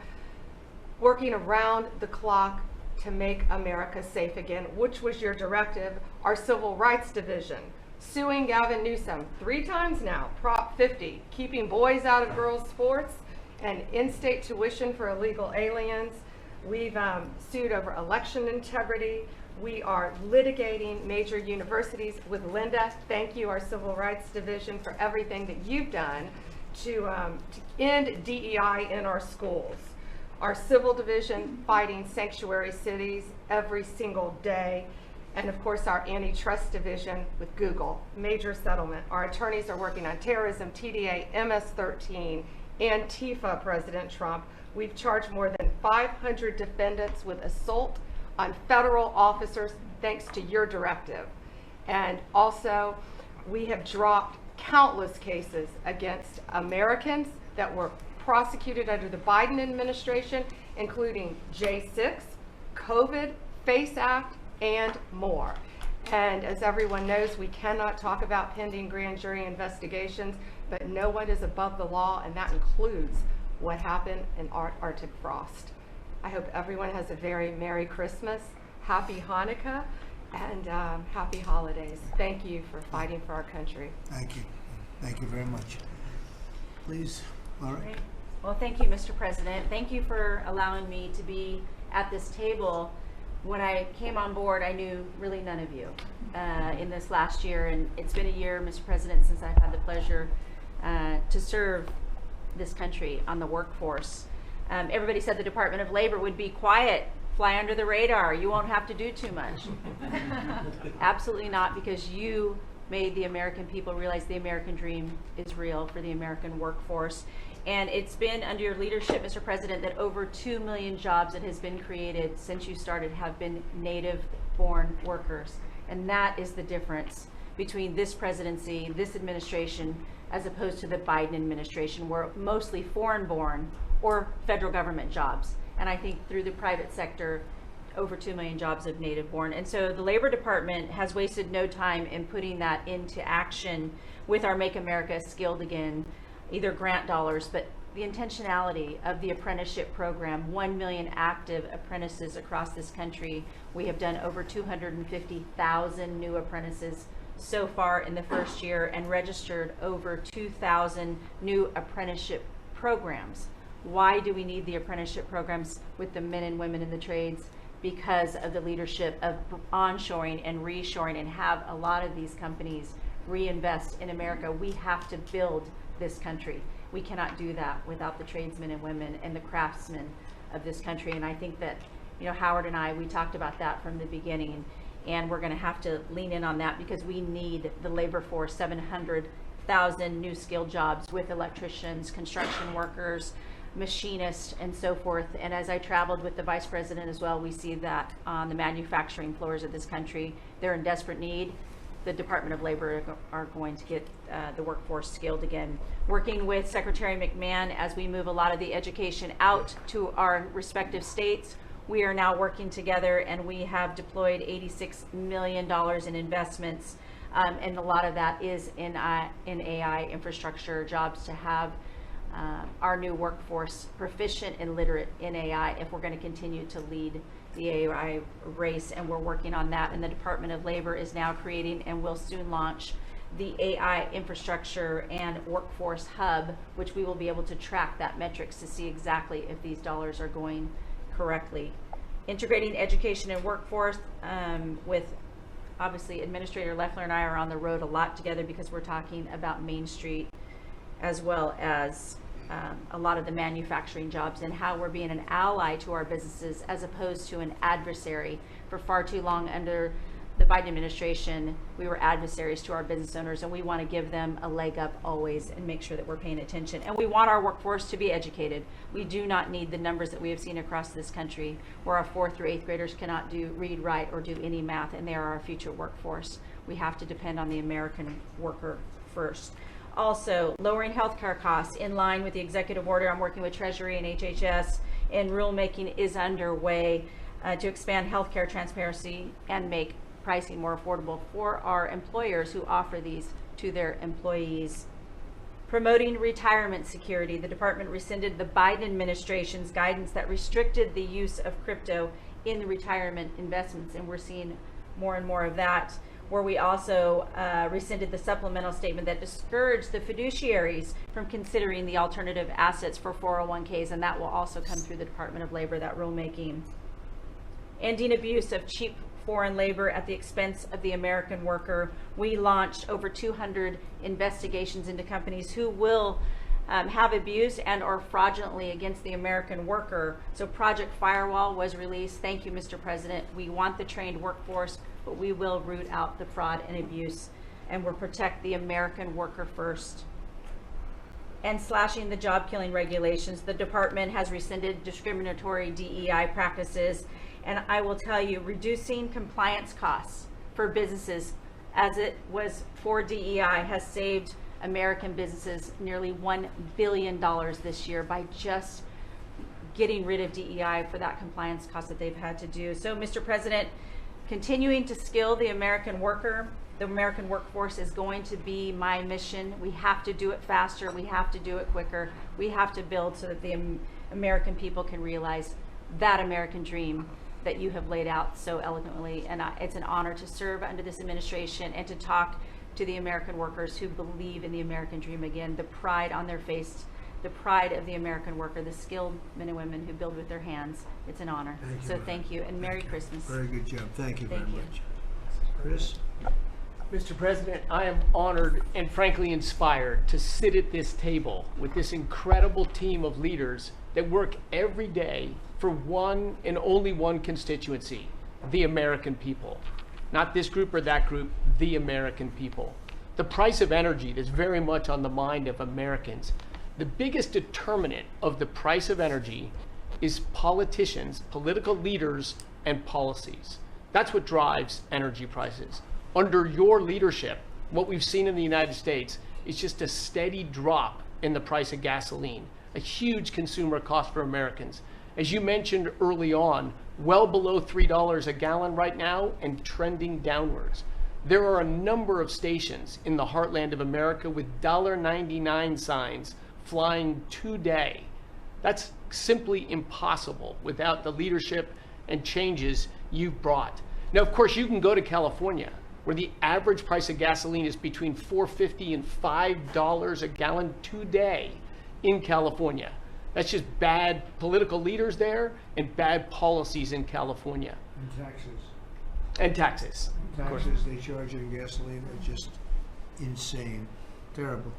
working around the clock to make America safe again, which was your directive. Our Civil Rights Division, suing Gavin Newsom 3 times now, Prop 50, keeping boys out of girls' sports, and in-state tuition for illegal aliens. We've sued over election integrity. We are litigating major universities with Linda. Thank you, our Civil Rights Division, for everything that you've done to end DEI in our schools. Our Civil Division fighting sanctuary cities every single day. And of course, our Antitrust Division with Google, major settlement. Our attorneys are working on terrorism, TDA, MS-13, Antifa, President Trump. We've charged more than 500 defendants with assault on federal officers thanks to your directive. And also, we have dropped countless cases against Americans that were prosecuted under the Biden administration, including J6, COVID, FACE Act, and more. And as everyone knows, we cannot talk about pending grand jury investigations, but no one is above the law, and that includes what happened in Arctic frost. I hope everyone has a very Merry Christmas, Happy Hanukkah, and Happy Holidays. Thank you for fighting for our country. Thank you. Thank you very much. Please, Laura. Great. Well, thank you, Mr. President. Thank you for allowing me to be at this table. When I came on board, I knew really none of you in this last year, and it's been a year, Mr. President, since I've had the pleasure to serve this country on the workforce. Everybody said the Department of Labor would be quiet, fly under the radar, you won't have to do too much. Absolutely not, because you made the American people realize the American dream is real for the American workforce. And it's been under your leadership, Mr. President, that over 2 million jobs that has been created since you started have been native-born workers. And that is the difference between this presidency, this administration, as opposed to the Biden administration, where mostly foreign-born or federal government jobs. And I think through the private sector, over 2 million jobs of native-born. And so the Labor Department has wasted no time in putting that into action with our Make America Skilled Again, either grant dollars, but the intentionality of the apprenticeship program, 1 million active apprentices across this country. We have done over 250,000 new apprentices so far in the first year and registered over 2,000 new apprenticeship programs. Why do we need the apprenticeship programs with the men and women in the trades? Because of the leadership of onshoring and reshoring, and have a lot of these companies reinvest in America. We have to build this country. We cannot do that without the tradesmen and women and the craftsmen of this country. And I think that, you know, Howard and I, we talked about that from the beginning, and we're going to have to lean in on that because we need the labor force, 700,000 new skilled jobs with electricians, construction workers, machinists, and so forth. And as I traveled with the Vice President as well, we see that on the manufacturing floors of this country, they're in desperate need. The Department of Labor are going to get the workforce skilled again. Working with Secretary McMahon as we move a lot of the education out to our respective states, we are now working together, and we have deployed $86 million in investments, and a lot of that is in AI infrastructure jobs to have our new workforce proficient and literate in AI if we're going to continue to lead the AI race, and we're working on that. And the Department of Labor is now creating and will soon launch the AI infrastructure and workforce hub, which we will be able to track that metrics to see exactly if these dollars are going correctly. Integrating education and workforce with, obviously, Administrator Loeffler and I are on the road a lot together because we're talking about Main Street as well as a lot of the manufacturing jobs, and how we're being an ally to our businesses as opposed to an adversary. For far too long under the Biden administration, we were adversaries to our business owners, and we want to give them a leg up always and make sure that we're paying attention. And we want our workforce to be educated. We do not need the numbers that we have seen across this country where our 4th through 8th graders cannot read, write, or do any math, and they are our future workforce. We have to depend on the American worker first. Also, lowering healthcare costs in line with the executive order. I'm working with Treasury and HHS, and rulemaking is underway to expand healthcare transparency and make pricing more affordable for our employers who offer these to their employees. Promoting retirement security. The department rescinded the Biden administration's guidance that restricted the use of crypto in the retirement investments, and we're seeing more and more of that, where we also rescinded the supplemental statement that discouraged the fiduciaries from considering the alternative assets for 401ks, and that will also come through the Department of Labor, that rulemaking. Ending abuse of cheap foreign labor at the expense of the American worker. We launched over 200 investigations into companies who will have abused and or fraudulently against the American worker. So Project Firewall was released. Thank you, Mr. President. We want the trained workforce, but we will root out the fraud and abuse, and we'll protect the American worker first. And slashing the job killing regulations. The department has rescinded discriminatory DEI practices. And I will tell you, reducing compliance costs for businesses, as it was for DEI, has saved American businesses nearly $1 billion this year by just getting rid of DEI for that compliance cost that they've had to do. So, Mr. President, continuing to skill the American worker, the American workforce is going to be my mission. We have to do it faster. We have to do it quicker. We have to build so that the American people can realize that American dream that you have laid out so eloquently. And it's an honor to serve under this administration and to talk to the American workers who believe in the American dream again, the pride on their face, the pride of the American worker, the skilled men and women who build with their hands. It's an honor. Thank you, and Merry Christmas. Very good job. Thank you very much. Chris? Mr. President, I am honored and frankly inspired to sit at this table with this incredible team of leaders that work every day for one and only one constituency, the American people. Not this group or that group, the American people. The price of energy is very much on the mind of Americans. The biggest determinant of the price of energy is politicians, political leaders, and policies. That's what drives energy prices. Under your leadership, what we've seen in the United States is just a steady drop in the price of gasoline, a huge consumer cost for Americans. As you mentioned early on, well below $3 a gallon right now and trending downwards. There are a number of stations in the heartland of America with $1.99 signs flying today. That's simply impossible without the leadership and changes you've brought. Now, of course, you can go to California, where the average price of gasoline is between $4.50 and $5 a gallon today in California. That's just bad political leaders there and bad policies in California. And taxes. And taxes. Taxes they charge on gasoline are just insane. Terrible.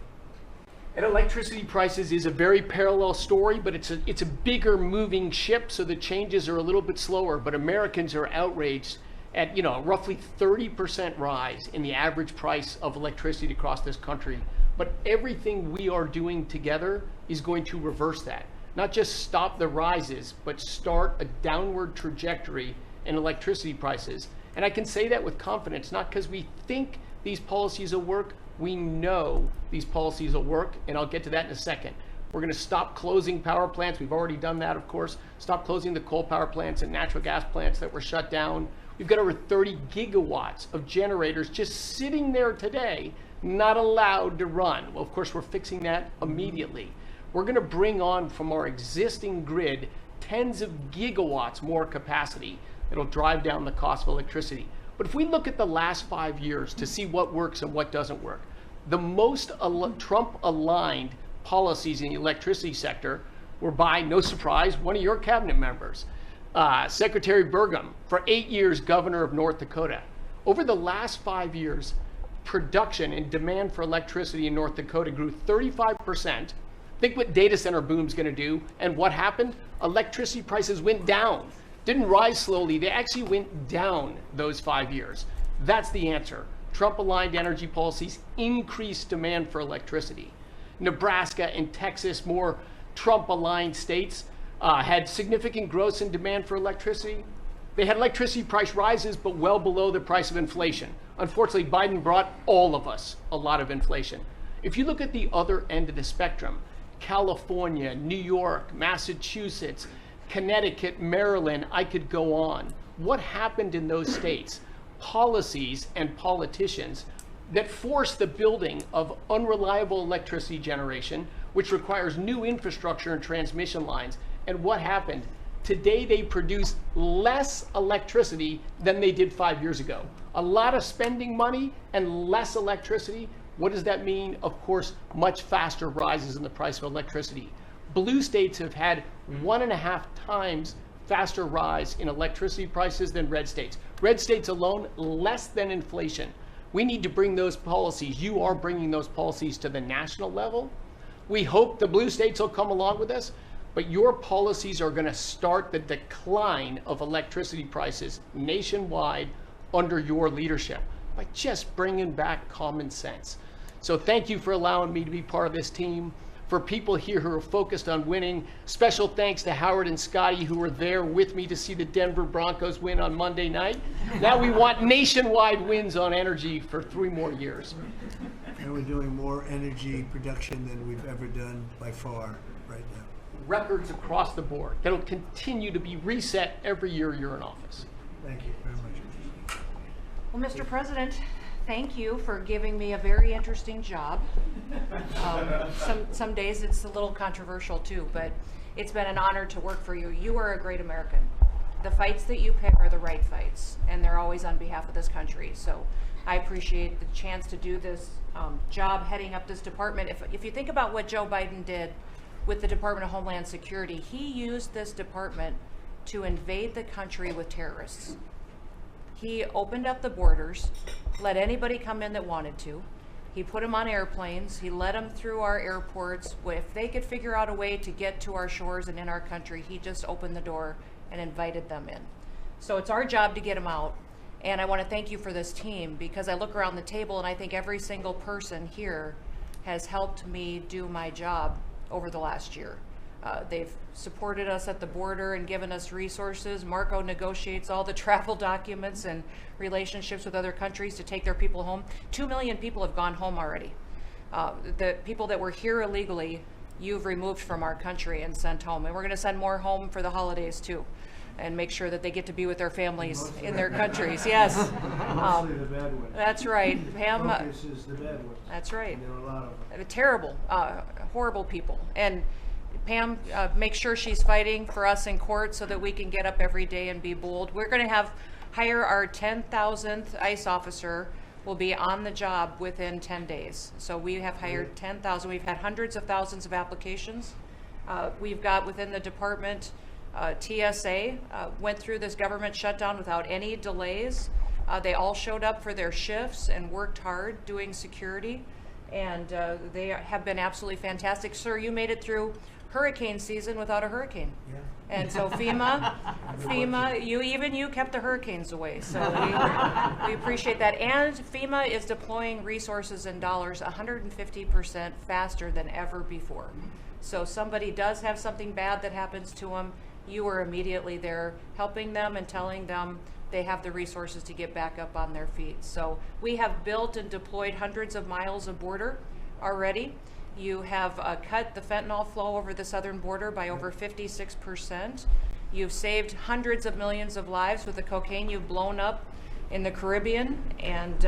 And electricity prices is a very parallel story, but it's a bigger moving ship, so the changes are a little bit slower. But Americans are outraged at roughly 30% rise in the average price of electricity across this country. But everything we are doing together is going to reverse that. Not just stop the rises, but start a downward trajectory in electricity prices. And I can say that with confidence, not because we think these policies will work. We know these policies will work, and I'll get to that in a second. We're going to stop closing power plants. We've already done that, of course. Stop closing the coal power plants and natural gas plants that were shut down. We've got over 30 gigawatts of generators just sitting there today, not allowed to run. Well, of course, we're fixing that immediately. We're going to bring on from our existing grid tens of gigawatts more capacity that'll drive down the cost of electricity. But if we look at the last 5 years to see what works and what doesn't work, the most Trump-aligned policies in the electricity sector were by, no surprise, one of your cabinet members, Secretary Burgum, for 8 years governor of North Dakota. Over the last 5 years, production and demand for electricity in North Dakota grew 35%. Think what data center boom's going to do. And what happened? Electricity prices went down. Didn't rise slowly. They actually went down those 5 years. That's the answer. Trump-aligned energy policies increased demand for electricity. Nebraska and Texas, more Trump-aligned states, had significant growth in demand for electricity. They had electricity price rises, but well below the price of inflation. Unfortunately, Biden brought all of us a lot of inflation. If you look at the other end of the spectrum, California, New York, Massachusetts, Connecticut, Maryland, I could go on. What happened in those states? Policies and politicians that force the building of unreliable electricity generation, which requires new infrastructure and transmission lines. And what happened? Today they produce less electricity than they did 5 years ago. A lot of spending money and less electricity. What does that mean? Of course, much faster rises in the price of electricity. Blue states have had 1.5 times faster rise in electricity prices than red states. Red states alone, less than inflation. We need to bring those policies. You are bringing those policies to the national level. We hope the blue states will come along with us, but your policies are going to start the decline of electricity prices nationwide under your leadership by just bringing back common sense. So thank you for allowing me to be part of this team. For people here who are focused on winning, special thanks to Howard and Scotty who were there with me to see the Denver Broncos win on Monday night. Now we want nationwide wins on energy for 3 more years. And we're doing more energy production than we've ever done by far right now. Records across the board that'll continue to be reset every year you're in office. Thank you very much. Well, Mr. President, thank you for giving me a very interesting job. Some days it's a little controversial too, but it's been an honor to work for you. You are a great American. The fights that you pick are the right fights, and they're always on behalf of this country. So I appreciate the chance to do this job heading up this department. If you think about what Joe Biden did with the Department of Homeland Security, he used this department to invade the country with terrorists. He opened up the borders, let anybody come in that wanted to. He put them on airplanes. He let them through our airports. If they could figure out a way to get to our shores and in our country, he just opened the door and invited them in. So it's our job to get them out. And I want to thank you for this team, because I look around the table and I think every single person here has helped me do my job over the last year. They've supported us at the border and given us resources. Marco negotiates all the travel documents and relationships with other countries to take their people home. 2 million people have gone home already. The people that were here illegally, you've removed from our country and sent home. And we're going to send more home for the holidays too, and make sure that they get to be with their families in their countries. Yes. Mostly the bad ones. That's right. Pam. Focus is the bad ones. That's right. There are a lot of them. Terrible, horrible people. And Pam makes sure she's fighting for us in court so that we can get up every day and be bold. We're going to hire our 10,000th ICE officer. Will be on the job within 10 days. So we have hired 10,000. We've had hundreds of thousands of applications. We've got within the department, TSA went through this government shutdown without any delays. They all showed up for their shifts and worked hard doing security. And they have been absolutely fantastic. Sir, you made it through hurricane season without a hurricane. Yeah. And so FEMA, you kept the hurricanes away. So we appreciate that. And FEMA is deploying resources and dollars 150% faster than ever before. So somebody does have something bad that happens to them, you are immediately there helping them and telling them they have the resources to get back up on their feet. So we have built and deployed hundreds of miles of border already. You have cut the fentanyl flow over the southern border by over 56%. You've saved hundreds of millions of lives with the cocaine you've blown up in the Caribbean. And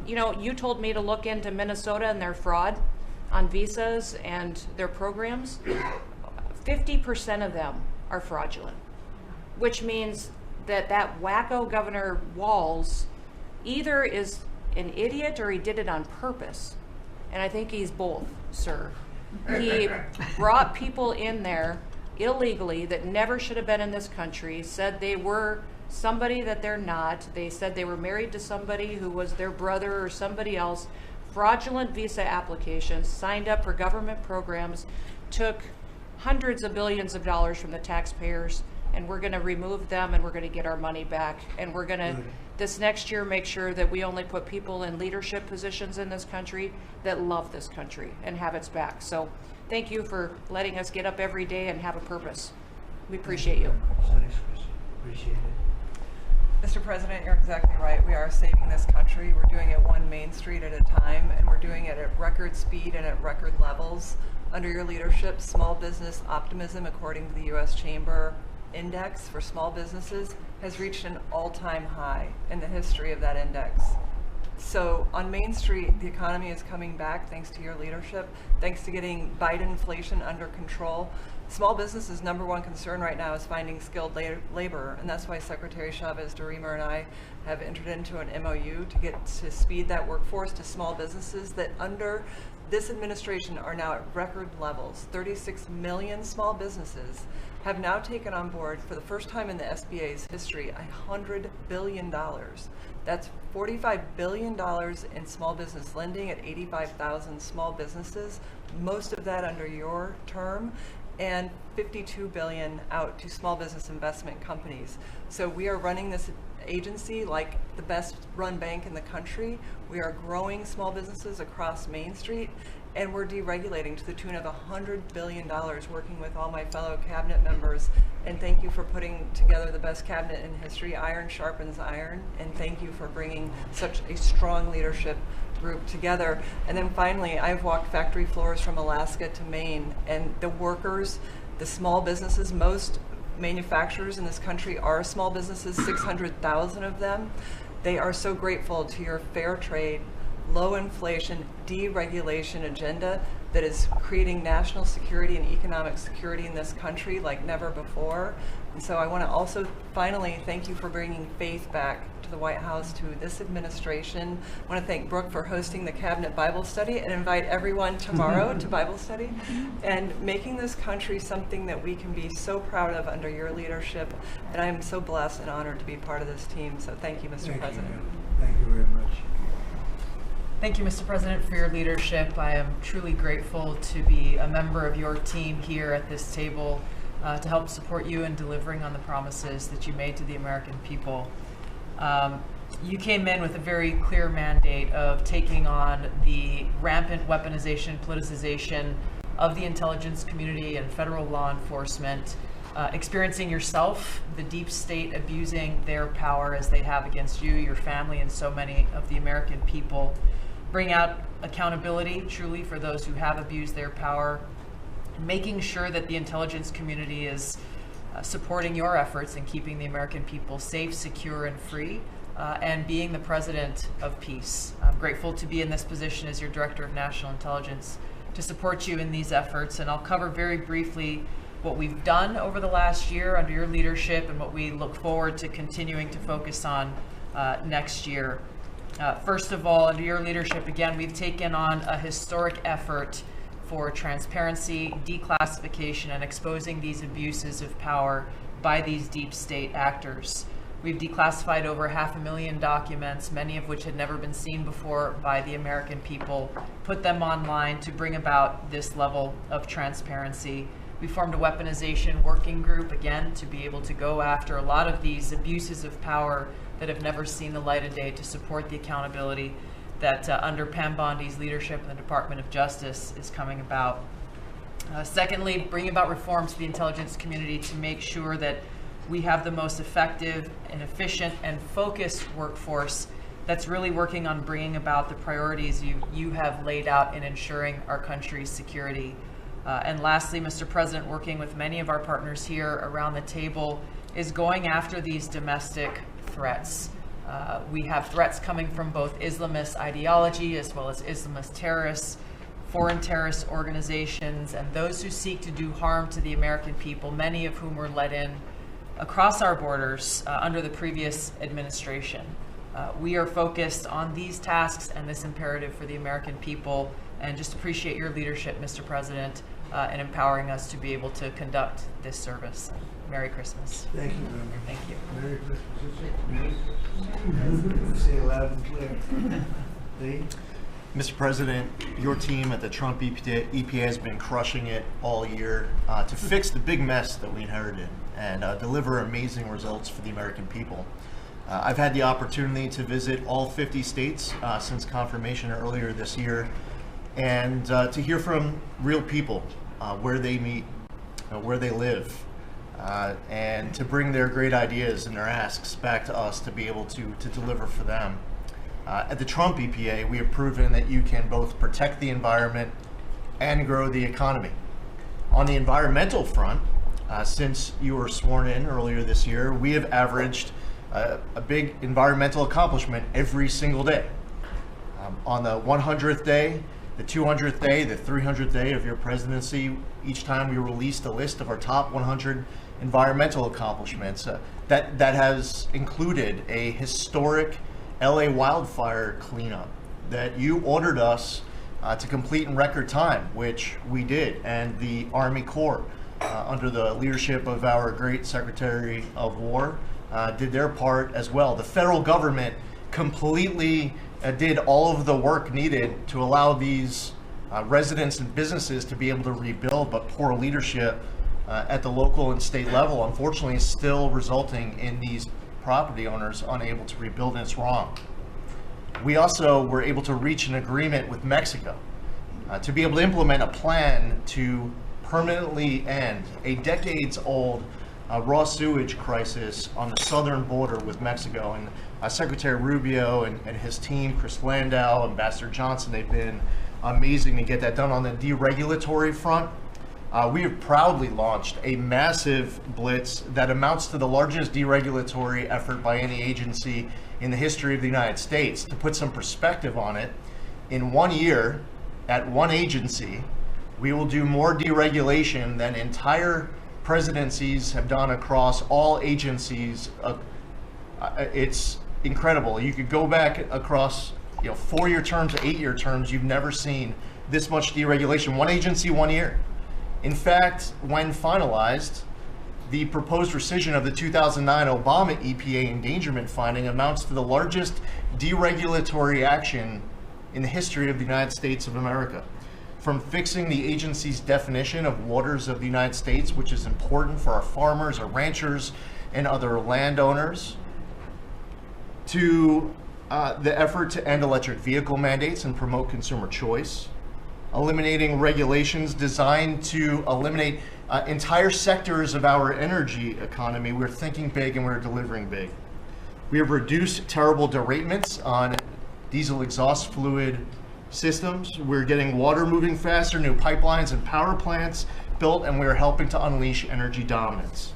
you told me to look into Minnesota and their fraud on visas and their programs. 50% of them are fraudulent, which means that wacko Governor Walz either is an idiot or he did it on purpose. And I think he's both, sir. He brought people in there illegally that never should have been in this country, said they were somebody that they're not. They said they were married to somebody who was their brother or somebody else. Fraudulent visa applications, signed up for government programs, took hundreds of billions of dollars from the taxpayers, and we're going to remove them and we're going to get our money back. And we're going to, this next year, make sure that we only put people in leadership positions in this country that love this country and have its back. So thank you for letting us get up every day and have a purpose. We appreciate you. Thanks, Chris. Appreciate it. Mr. President, you're exactly right. We are saving this country. We're doing it one man Main Street at a time, and we're doing it at record speed and at record levels. Under your leadership, small business optimism, according to the U.S. Chamber Index for small businesses, has reached an all-time high in the history of that index. So on Main Street, the economy is coming back thanks to your leadership, thanks to getting Biden inflation under control. Small businesses' number one concern right now is finding skilled labor, and that's why Secretary Chavez DeRemer and I have entered into an MOU to get to speed that workforce to small businesses that under this administration are now at record levels. 36 million small businesses have now taken on board, for the first time in the SBA's history, $100 billion. That's $45 billion in small business lending at 85,000 small businesses, most of that under your term, and $52 billion out to small business investment companies. So we are running this agency like the best run bank in the country. We are growing small businesses across Main Street, and we're deregulating to the tune of $100 billion, working with all my fellow cabinet members. And thank you for putting together the best cabinet in history. Iron sharpens iron, and thank you for bringing such a strong leadership group together. And then finally, I've walked factory floors from Alaska to Maine, and the workers, the small businesses, most manufacturers in this country are small businesses, 600,000 of them. They are so grateful to your fair trade, low inflation, deregulation agenda that is creating national security and economic security in this country like never before. And so I want to also finally thank you for bringing faith back to the White House, to this administration. I want to thank Brooke for hosting the Cabinet Bible Study and invite everyone tomorrow to Bible study and making this country something that we can be so proud of under your leadership. And I am so blessed and honored to be part of this team. So thank you, Mr. President. Thank you very much. Thank you, Mr. President, for your leadership. I am truly grateful to be a member of your team here at this table to help support you in delivering on the promises that you made to the American people. You came in with a very clear mandate of taking on the rampant weaponization, politicization of the intelligence community and federal law enforcement, experiencing yourself, the deep state abusing their power as they have against you, your family, and so many of the American people. Bring out accountability truly for those who have abused their power, making sure that the intelligence community is supporting your efforts in keeping the American people safe, secure, and free, and being the president of peace. I'm grateful to be in this position as your Director of National Intelligence to support you in these efforts, and I'll cover very briefly what we've done over the last year under your leadership and what we look forward to continuing to focus on next year. First of all, under your leadership, again, we've taken on a historic effort for transparency, declassification, and exposing these abuses of power by these deep state actors. We've declassified over 500,000 documents, many of which had never been seen before by the American people, put them online to bring about this level of transparency. We formed a weaponization working group, again, to be able to go after a lot of these abuses of power that have never seen the light of day, to support the accountability that under Pam Bondi's leadership in the Department of Justice is coming about. Secondly, bringing about reforms to the intelligence community to make sure that we have the most effective and efficient and focused workforce that's really working on bringing about the priorities you have laid out in ensuring our country's security. And lastly, Mr. President, working with many of our partners here around the table, is going after these domestic threats. We have threats coming from both Islamist ideology as well as Islamist terrorists, foreign terrorist organizations, and those who seek to do harm to the American people, many of whom were let in across our borders under the previous administration. We are focused on these tasks and this imperative for the American people, and just appreciate your leadership, Mr. President, in empowering us to be able to conduct this service. Merry Christmas. Thank you very much. Thank you. Merry Christmas. Merry Christmas. Say it loud and clear. Lee? Mr. President, your team at the Trump EPA has been crushing it all year to fix the big mess that we inherited and deliver amazing results for the American people. I've had the opportunity to visit all 50 states since confirmation earlier this year, and to hear from real people where they meet, where they live, and to bring their great ideas and their asks back to us to be able to deliver for them. At the Trump EPA, we have proven that you can both protect the environment and grow the economy. On the environmental front, since you were sworn in earlier this year, we have averaged a big environmental accomplishment every single day. On the 100th day, the 200th day, the 300th day of your presidency, each time we released a list of our top 100 environmental accomplishments. That has included a historic LA wildfire cleanup that you ordered us to complete in record time, which we did, and the Army Corps, under the leadership of our great Secretary of War, did their part as well. The federal government completely did all of the work needed to allow these residents and businesses to be able to rebuild, but poor leadership at the local and state level, unfortunately, is still resulting in these property owners unable to rebuild, and it's wrong. We also were able to reach an agreement with Mexico to be able to implement a plan to permanently end a decades-old raw sewage crisis on the southern border with Mexico. And Secretary Rubio and his team, Chris Landau, Ambassador Johnson, they've been amazing to get that done. On the deregulatory front, we have proudly launched a massive blitz that amounts to the largest deregulatory effort by any agency in the history of the United States. To put some perspective on it, in 1 year, at one agency, we will do more deregulation than entire presidencies have done across all agencies. It's incredible. You could go back across 4-year terms to 8-year terms. You've never seen this much deregulation. One agency, 1 year. In fact, when finalized, the proposed rescission of the 2009 Obama EPA endangerment finding amounts to the largest deregulatory action in the history of the United States of America. From fixing the agency's definition of waters of the United States, which is important for our farmers, our ranchers, and other landowners, to the effort to end electric vehicle mandates and promote consumer choice, eliminating regulations designed to eliminate entire sectors of our energy economy. We're thinking big and we're delivering big. We have reduced terrible derailments on diesel exhaust fluid systems. We're getting water moving faster, new pipelines and power plants built, and we're helping to unleash energy dominance.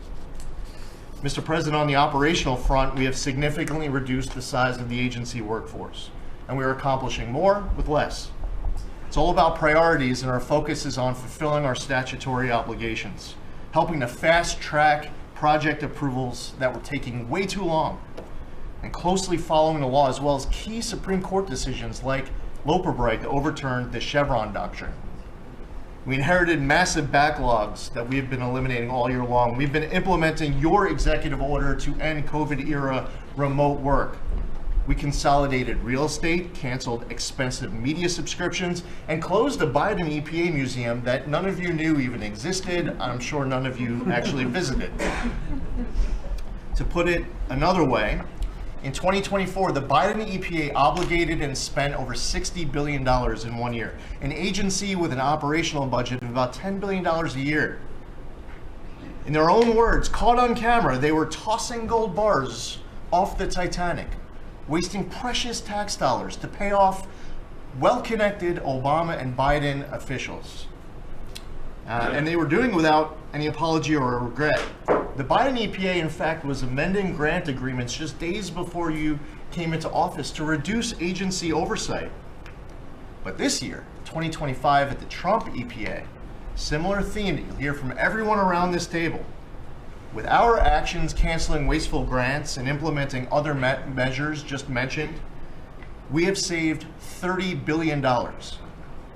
Mr. President, on the operational front, we have significantly reduced the size of the agency workforce, and we are accomplishing more with less. It's all about priorities, and our focus is on fulfilling our statutory obligations, helping to fast-track project approvals that were taking way too long, and closely following the law, as well as key Supreme Court decisions like Loper-Bright that overturned the Chevron doctrine. We inherited massive backlogs that we have been eliminating all year long. We've been implementing your executive order to end COVID-era remote work. We consolidated real estate, canceled expensive media subscriptions, and closed a Biden EPA museum that none of you knew even existed. I'm sure none of you actually visited. To put it another way, in 2024, the Biden EPA obligated and spent over $60 billion in 1 year, an agency with an operational budget of about $10 billion a year. In their own words, caught on camera, they were tossing gold bars off the Titanic, wasting precious tax dollars to pay off well-connected Obama and Biden officials. And they were doing without any apology or regret. The Biden EPA, in fact, was amending grant agreements just days before you came into office to reduce agency oversight. But this year, 2025, at the Trump EPA, similar theme that you'll hear from everyone around this table. With our actions canceling wasteful grants and implementing other measures just mentioned, we have saved $30 billion.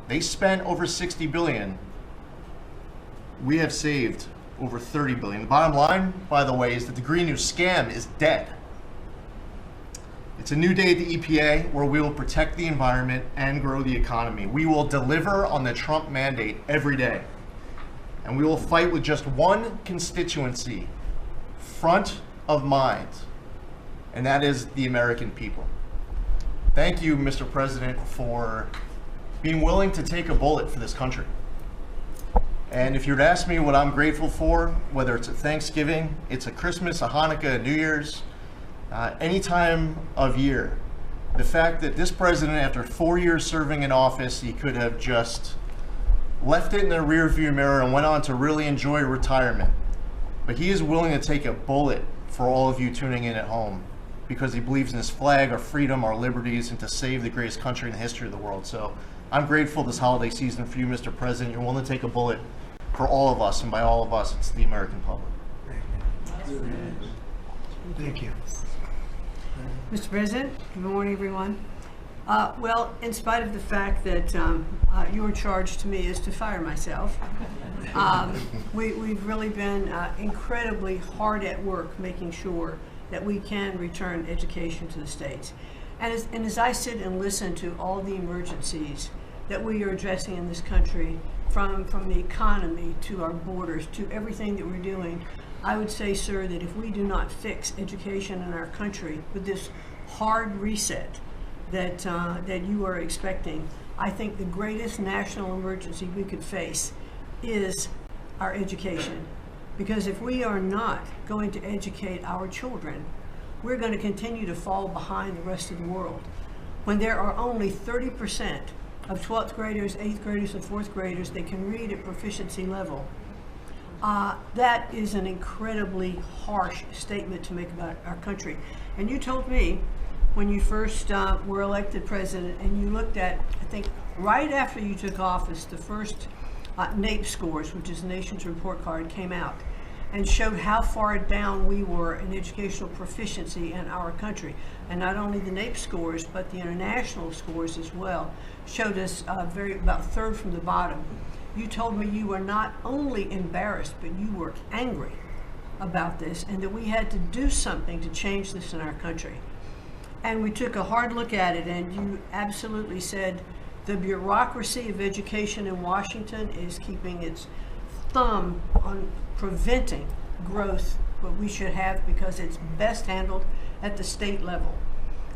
They spent over $60 billion. We have saved over $30 billion. The bottom line, by the way, is that the Green New scam is dead. It's a new day at the EPA where we will protect the environment and grow the economy. We will deliver on the Trump mandate every day. And we will fight with just one constituency front of mind, and that is the American people. Thank you, Mr. President, for being willing to take a bullet for this country. And if you were to ask me what I'm grateful for, whether it's a Thanksgiving, it's a Christmas, a Hanukkah, a New Year's, any time of year, the fact that this president, after 4 years serving in office, he could have just left it in the rearview mirror and went on to really enjoy retirement. But he is willing to take a bullet for all of you tuning in at home because he believes in his flag, our freedom, our liberties, and to save the greatest country in the history of the world. So I'm grateful this holiday season for you, Mr. President. You're willing to take a bullet for all of us, and by all of us, it's the American public. Thank you. Mr. President, good morning, everyone. Well, in spite of the fact that your charge to me is to fire myself, we've really been incredibly hard at work making sure that we can return education to the states. And as I sit and listen to all the emergencies that we are addressing in this country, from the economy to our borders to everything that we're doing, I would say, sir, that if we do not fix education in our country with this hard reset that you are expecting, I think the greatest national emergency we could face is our education. Because if we are not going to educate our children, we're going to continue to fall behind the rest of the world. When there are only 30% of 12th graders, 8th graders, and 4th graders that can read at proficiency level, that is an incredibly harsh statement to make about our country. And you told me when you first were elected president, and you looked at, I think, right after you took office, the first NAEP scores, which is the Nation's Report Card, came out and showed how far down we were in educational proficiency in our country. And not only the NAEP scores, but the international scores as well, showed us about third from the bottom. You told me you were not only embarrassed, but you were angry about this, and that we had to do something to change this in our country. And we took a hard look at it, and you absolutely said the bureaucracy of education in Washington is keeping its thumb on preventing growth, what we should have, because it's best handled at the state level.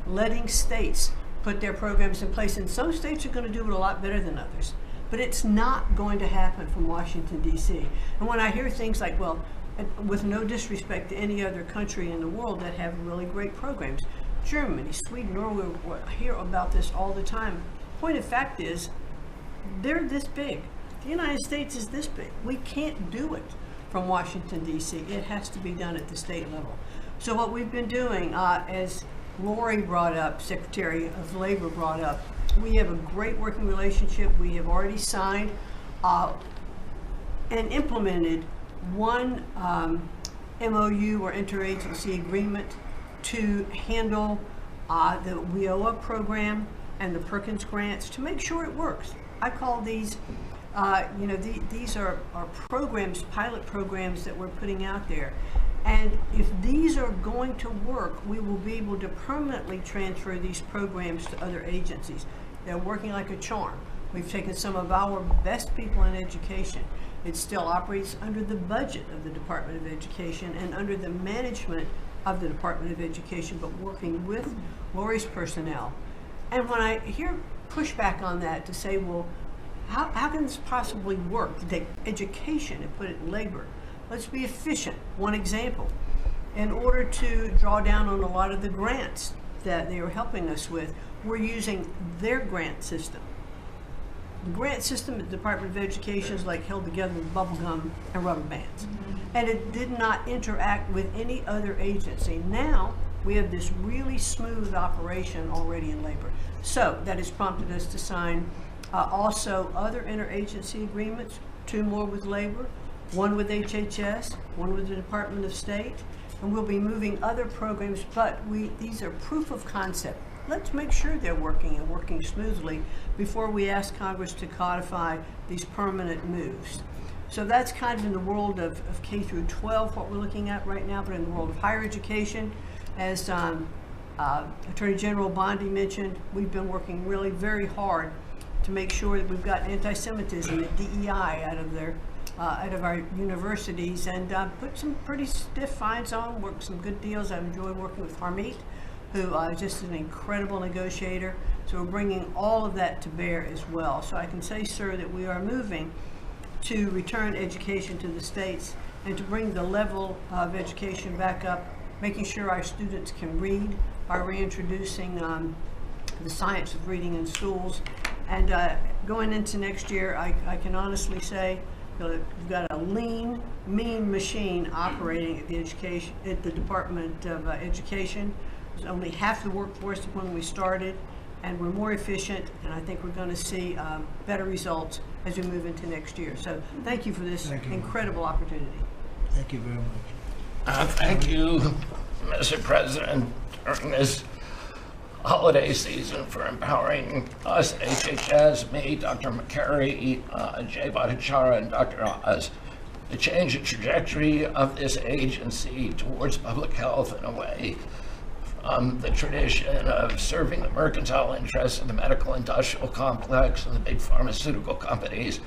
Letting states put their programs in place, and some states are going to do it a lot better than others. But it's not going to happen from Washington, D.C. And when I hear things like, well, with no disrespect to any other country in the world that have really great programs, Germany, Sweden, Norway, I hear about this all the time. Point of fact is, they're this big. The United States is this big. We can't do it from Washington, D.C. It has to be done at the state level. So what we've been doing, as Lori brought up, Secretary of Labor brought up, we have a great working relationship. We have already signed and implemented one MOU or interagency agreement to handle the WIOA program and the Perkins grants to make sure it works. I call these, these are programs, pilot programs that we're putting out there. And if these are going to work, we will be able to permanently transfer these programs to other agencies. They're working like a charm. We've taken some of our best people in education. It still operates under the budget of the Department of Education and under the management of the Department of Education, but working with Lori's personnel. And when I hear pushback on that to say, well, how can this possibly work, to take education and put it in labor? Let's be efficient. One example, in order to draw down on a lot of the grants that they are helping us with, we're using their grant system. The grant system at the Department of Education is like held together with bubble gum and rubber bands. And it did not interact with any other agency. Now we have this really smooth operation already in labor. So that has prompted us to sign also other interagency agreements, 2 more with labor, 1 with HHS, 1 with the Department of State, and we'll be moving other programs, but these are proof of concept. Let's make sure they're working and working smoothly before we ask Congress to codify these permanent moves. So that's kind of in the world of K through 12, what we're looking at right now, but in the world of higher education, as Attorney General Bondi mentioned, we've been working really very hard to make sure that we've got anti-Semitism and DEI out of our universities, and put some pretty stiff fines on, worked some good deals. I've enjoyed working with Harmeet, who is just an incredible negotiator. So we're bringing all of that to bear as well. So I can say, sir, that we are moving to return education to the states and to bring the level of education back up, making sure our students can read by reintroducing the science of reading in schools. And going into next year, I can honestly say we've got a lean, mean machine operating at the Department of Education. It was only half the workforce when we started, and we're more efficient, and I think we're going to see better results as we move into next year. So thank you for this incredible opportunity. Thank you very much. Thank you, Mr. President, during this holiday season for empowering us, HHS, me, Dr. McCary, Jay Bhattacharya, and Dr. Oz, to change the trajectory of this agency towards public health in a way from the tradition of serving the mercantile interests of the medical industrial complex and the big pharmaceutical companies.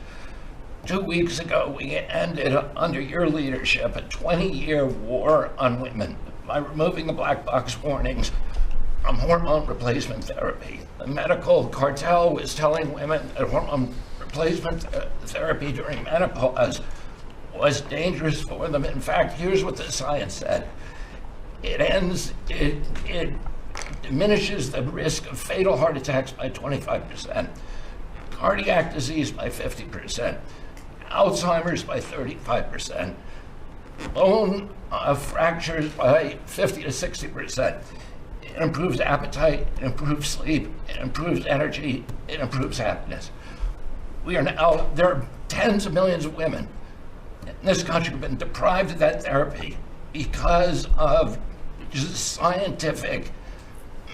2 weeks ago, we ended, under your leadership, a 20-year war on women by removing the black box warnings from hormone replacement therapy. The medical cartel was telling women that hormone replacement therapy during menopause was dangerous for them. In fact, here's what the science said. It diminishes the risk of fatal heart attacks by 25%, cardiac disease by 50%, Alzheimer's by 35%, bone fractures by 50 to 60%. It improves appetite, it improves sleep, it improves energy, it improves happiness. There are tens of millions of women in this country who've been deprived of that therapy because of just scientific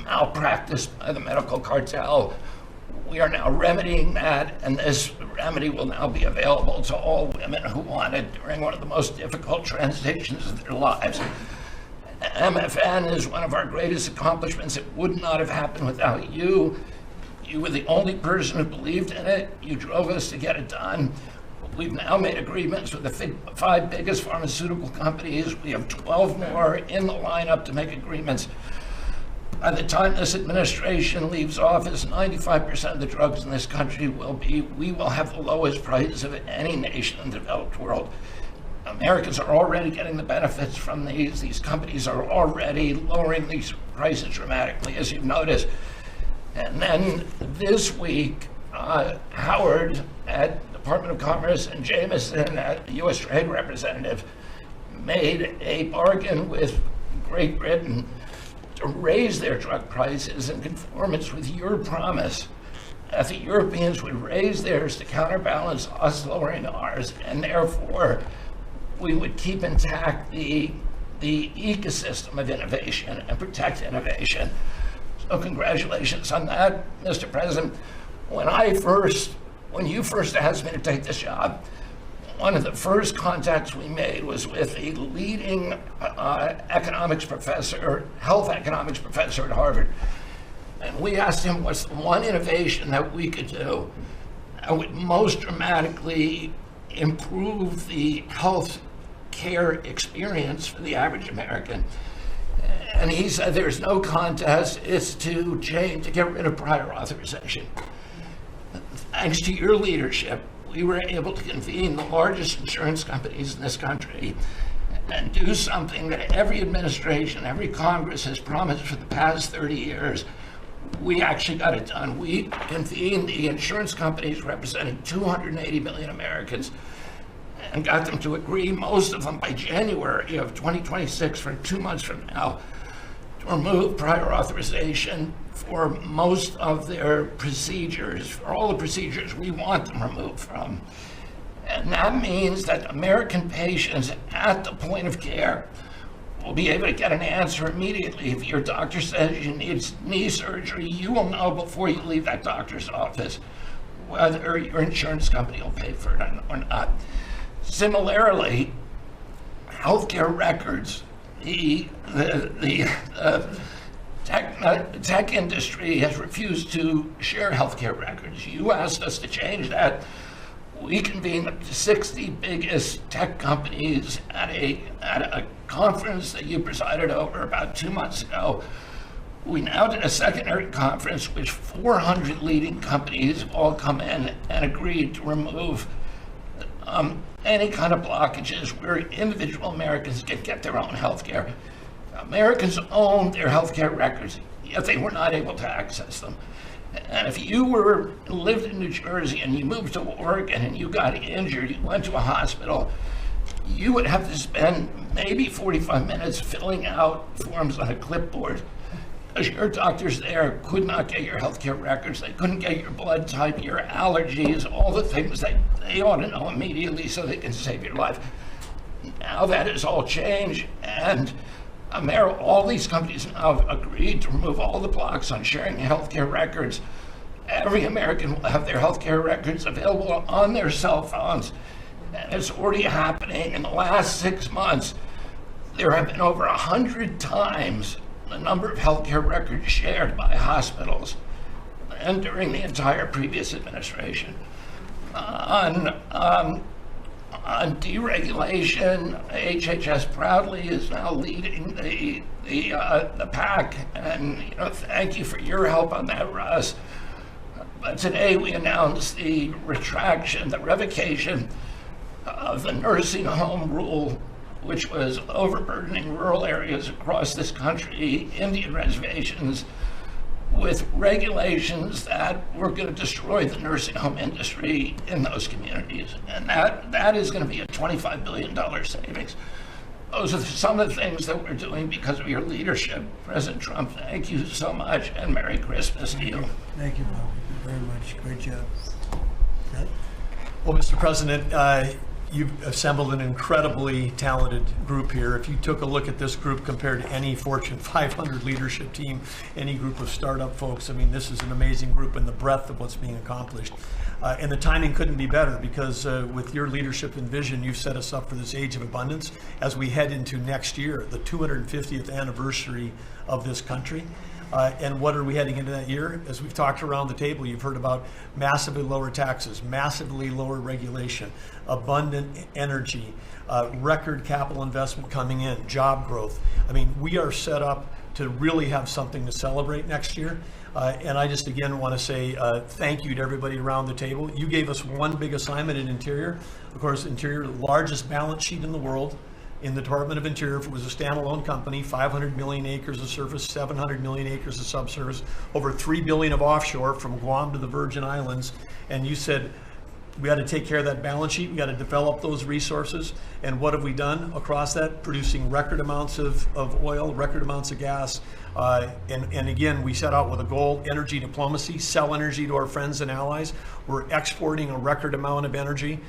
malpractice by the medical cartel. We are now remedying that, and this remedy will now be available to all women who want it during one of the most difficult transitions of their lives. MFN is one of our greatest accomplishments. It would not have happened without you. You were the only person who believed in it. You drove us to get it done. We've now made agreements with the 5 biggest pharmaceutical companies. We have 12 more in the lineup to make agreements. By the time this administration leaves office, 95% of the drugs in this country we will have the lowest prices of any nation in the developed world. Americans are already getting the benefits from these. These companies are already lowering these prices dramatically, as you've noticed. And then this week, Howard at Department of Commerce and Jameson at the U.S. Trade Representative made a bargain with Great Britain to raise their drug prices in conformance with your promise that the Europeans would raise theirs to counterbalance us lowering ours, and therefore we would keep intact the ecosystem of innovation and protect innovation. So congratulations on that, Mr. President. When you first asked me to take this job, one of the first contacts we made was with a leading health economics professor at Harvard. And we asked him what's the one innovation that we could do that would most dramatically improve the health care experience for the average American. And he said there's no contest, it's to get rid of prior authorization. Thanks to your leadership, we were able to convene the largest insurance companies in this country and do something that every administration, every Congress has promised for the past 30 years. We actually got it done. We convened the insurance companies representing 280 million Americans and got them to agree, most of them by January of 2026, for 2 months from now, to remove prior authorization for most of their procedures, for all the procedures we want them removed from. And that means that American patients at the point of care will be able to get an answer immediately. If your doctor says you need knee surgery, you will know before you leave that doctor's office whether your insurance company will pay for it or not. Similarly, healthcare records, the tech industry has refused to share healthcare records. You asked us to change that. We convened the 60 biggest tech companies at a conference that you presided over about 2 months ago. We now did a secondary conference which 400 leading companies have all come in and agreed to remove any kind of blockages where individual Americans can get their own health care. Americans own their health care records. yet they were not able to access them. And if you lived in New Jersey and you moved to Oregon and you got injured, you went to a hospital, you would have to spend maybe 45 minutes filling out forms on a clipboard, because your doctors there could not get your healthcare records. They couldn't get your blood type, your allergies, all the things that they ought to know immediately so they can save your life. Now that has all changed, and all these companies now have agreed to remove all the blocks on sharing healthcare records. Every American will have their healthcare records available on their cell phones. And it's already happening. In the last 6 months, there have been over 100 times the number of healthcare records shared by hospitals and during the entire previous administration. On deregulation, HHS proudly is now leading the pack, and thank you for your help on that, Russ. But today we announced the revocation of the nursing home rule, which was overburdening rural areas across this country, Indian reservations, with regulations that were going to destroy the nursing home industry in those communities. And that is going to be a $25 billion savings. Those are some of the things that we're doing because of your leadership. President Trump, thank you so much, and Merry Christmas to you. Thank you, Bob, very much. Great job. Well, Mr. President, you've assembled an incredibly talented group here. If you took a look at this group compared to any Fortune 500 leadership team, any group of startup folks, I mean, this is an amazing group in the breadth of what's being accomplished. And the timing couldn't be better because with your leadership and vision, you've set us up for this age of abundance as we head into next year, the 250th anniversary of this country. And what are we heading into that year? As we've talked around the table, you've heard about massively lower taxes, massively lower regulation, abundant energy, record capital investment coming in, job growth. I mean, we are set up to really have something to celebrate next year. And I just, again, want to say thank you to everybody around the table. You gave us one big assignment in Interior. Of course, Interior, the largest balance sheet in the world. In the Department of Interior, if it was a standalone company, 500 million acres of surface, 700 million acres of subsurface, over 3 billion of offshore from Guam to the Virgin Islands. And you said, we got to take care of that balance sheet. We got to develop those resources. And what have we done across that? Producing record amounts of oil, record amounts of gas. And again, we set out with a goal, energy diplomacy, sell energy to our friends and allies. We're exporting a record amount of energy